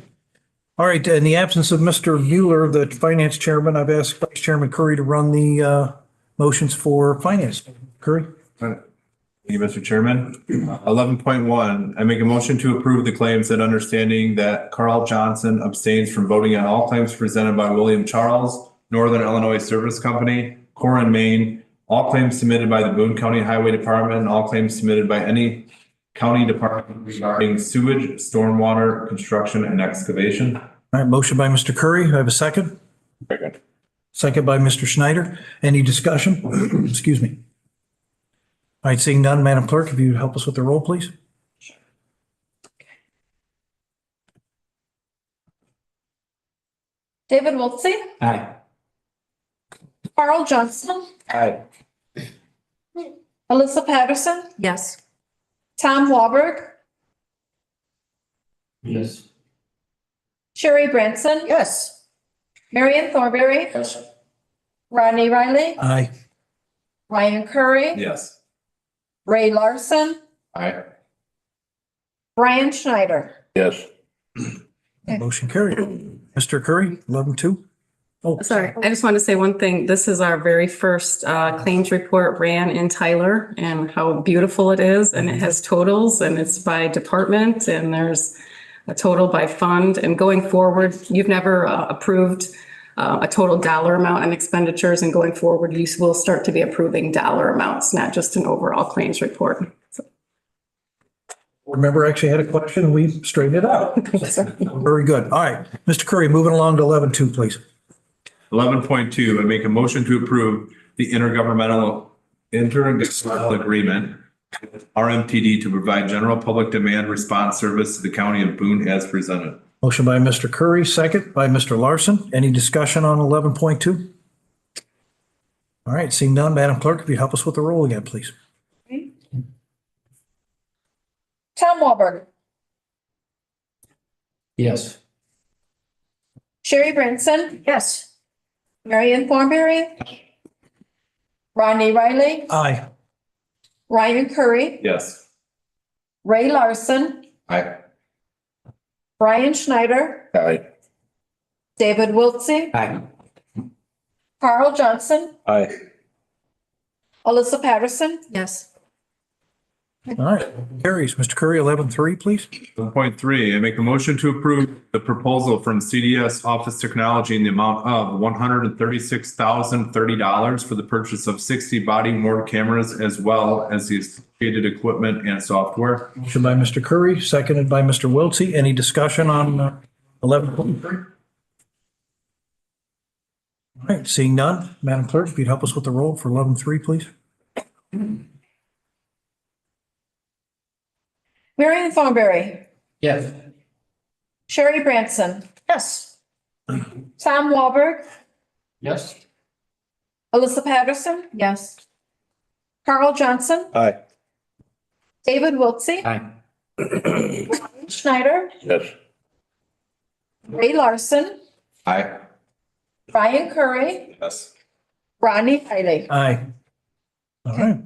All right, in the absence of Mr. Mueller, the finance chairman, I've asked Vice Chairman Curry to run the motions for finance. Curry? Thank you, Mr. Chairman. 11.1, I make a motion to approve the claims that understanding that Carl Johnson abstains from voting on all claims presented by William Charles, Northern Illinois Service Company, Corin, Maine, all claims submitted by the Boone County Highway Department, and all claims submitted by any county department regarding sewage, stormwater, construction, and excavation. All right, motion by Mr. Curry. Do I have a second? Second. Second by Mr. Schneider. Any discussion? Excuse me. All right, seeing none, Madam Clerk, if you help us with the roll, please. David Wiltsey, Aye. Carl Johnson, Aye. Alyssa Patterson, Yes. Tom Walberg, Yes. Sherry Branson. Yes. Marion Thornberry. Yes. Rodney Riley. Aye. Ryan Curry. Yes. Ray Larson. Aye. Brian Schneider. Yes. Motion carried. Mr. Curry, 11-2. Oh, Sorry, I just want to say one thing. This is our very first claims report ran in Tyler and how beautiful it is. And it has totals and it's by department and there's a total by fund. And going forward, you've never approved a total dollar amount on expenditures. And going forward, you will start to be approving dollar amounts, not just an overall claims report. Remember, I actually had a question. We straightened it out. Very good. All right. Mr. Curry, moving along to 11-2, please. 11.2, I make a motion to approve the intergovernmental agreement, RMTD, to provide general public demand response service to the county of Boone as presented. Motion by Mr. Curry, second by Mr. Larson. Any discussion on 11.2? All right, seeing none, Madam Clerk, if you help us with the roll again, please. Tom Walberg, Yes. Sherry Branson, Yes. Marion Thornberry, Rodney Riley, Aye. Ryan Curry, Yes. Ray Larson, Aye. Brian Schneider, Aye. David Wiltsey, Aye. Carl Johnson, Aye. Alyssa Patterson. Yes. All right, carries. Mr. Curry, 11-3, please. 11.3, I make a motion to approve the proposal from CDS Office Technology in the amount of $136,030 for the purchase of 60 body worn cameras as well as the associated equipment and software. Motion by Mr. Curry, seconded by Mr. Wiltsey. Any discussion on 11.3? All right, seeing none, Madam Clerk, if you'd help us with the roll for 11-3, please. Marion Thornberry, Yes. Sherry Branson, Yes. Tom Walberg, Yes. Alyssa Patterson, Yes. Carl Johnson, Aye. David Wiltsey, Aye. Brian Schneider, Yes. Ray Larson, Aye. Ryan Curry, Yes. Rodney Riley. Aye. All right.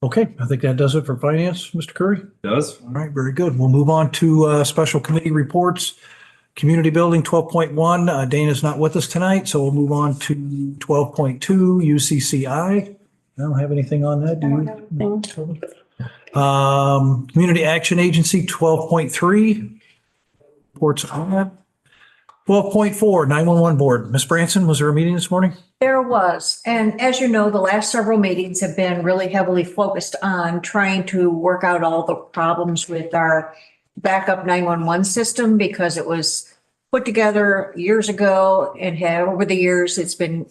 Okay, I think that does it for finance, Mr. Curry. Does? All right, very good. We'll move on to special committee reports. Community Building 12.1, Dana's not with us tonight, so we'll move on to 12.2, UCCI. I don't have anything on that, do you? Community Action Agency 12.3, reports on that. 12.4, 911 Board. Ms. Branson, was there a meeting this morning? There was, and as you know, the last several meetings have been really heavily focused on trying to work out all the problems with our backup 911 system because it was put together years ago and had over the years, it's been,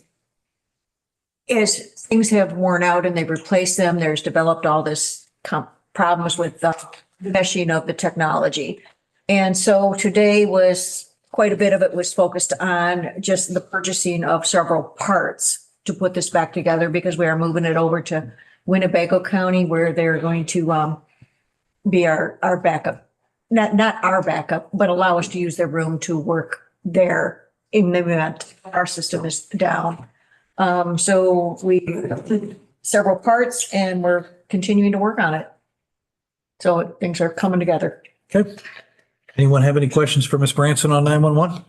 as things have worn out and they've replaced them, there's developed all this problems with the meshing of the technology. And so today was quite a bit of it was focused on just the purchasing of several parts to put this back together because we are moving it over to Winnebago County where they're going to be our backup. Not our backup, but allow us to use their room to work there in the event our system is down. So we several parts and we're continuing to work on it. So things are coming together. Okay. Anyone have any questions for Ms. Branson on 911?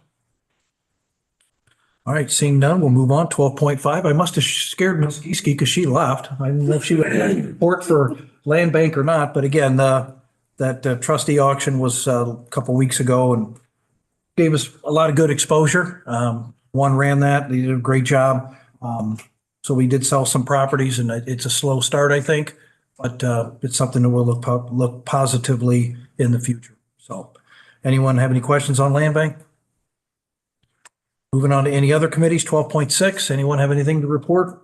All right, seeing none, we'll move on. 12.5. I must have scared Ms. Geeske because she left. I didn't know if she would report for land bank or not, but again, that trustee auction was a couple weeks ago and gave us a lot of good exposure. One ran that, they did a great job. So we did sell some properties and it's a slow start, I think, but it's something that will look positively in the future. So anyone have any questions on land bank? Moving on to any other committees, 12.6. Anyone have anything to report?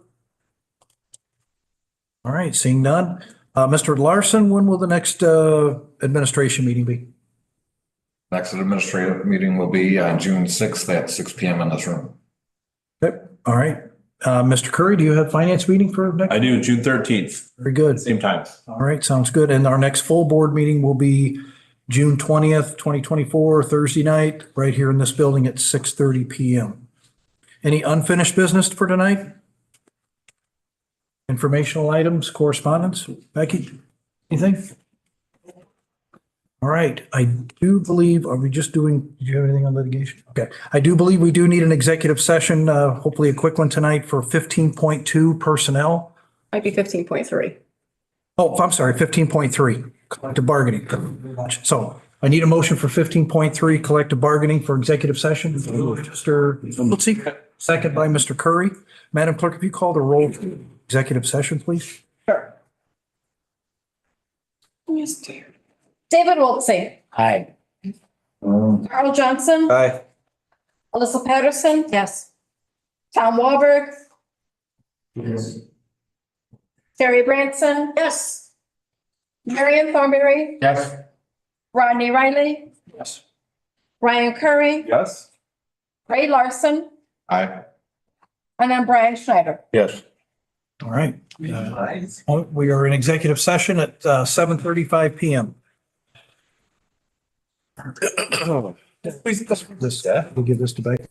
All right, seeing none. Mr. Larson, when will the next administration meeting be? Next administrative meeting will be on June 6th at 6 PM in this room. Okay, all right. Mr. Curry, do you have finance meeting for next? I do, June 13th, Very good. same time. All right, sounds good. And our next full board meeting will be June 20th, 2024, Thursday night, right here in this building at 6:30 PM. Any unfinished business for tonight? Informational items, correspondence? Becky, anything? All right, I do believe, are we just doing, do you have anything on litigation? Okay, I do believe we do need an executive session, hopefully a quick one tonight for 15.2 personnel. Might be 15.3. Oh, I'm sorry, 15.3, collective bargaining. So I need a motion for 15.3, collective bargaining for executive session. Mr. Wiltsey, second by Mr. Curry. Madam Clerk, if you call the roll for executive session, please. Sure. David Wiltsey, Aye. Carl Johnson, Aye. Alyssa Patterson, Yes. Tom Walberg, Yes. Terry Branson, Yes. Marion Thornberry, Yes. Rodney Riley, Yes. Ryan Curry, Yes. Ray Larson, Aye. and I'm Brian Schneider. Yes. All right. We are in executive session at 7:35 PM. Please, we'll give this to Becky.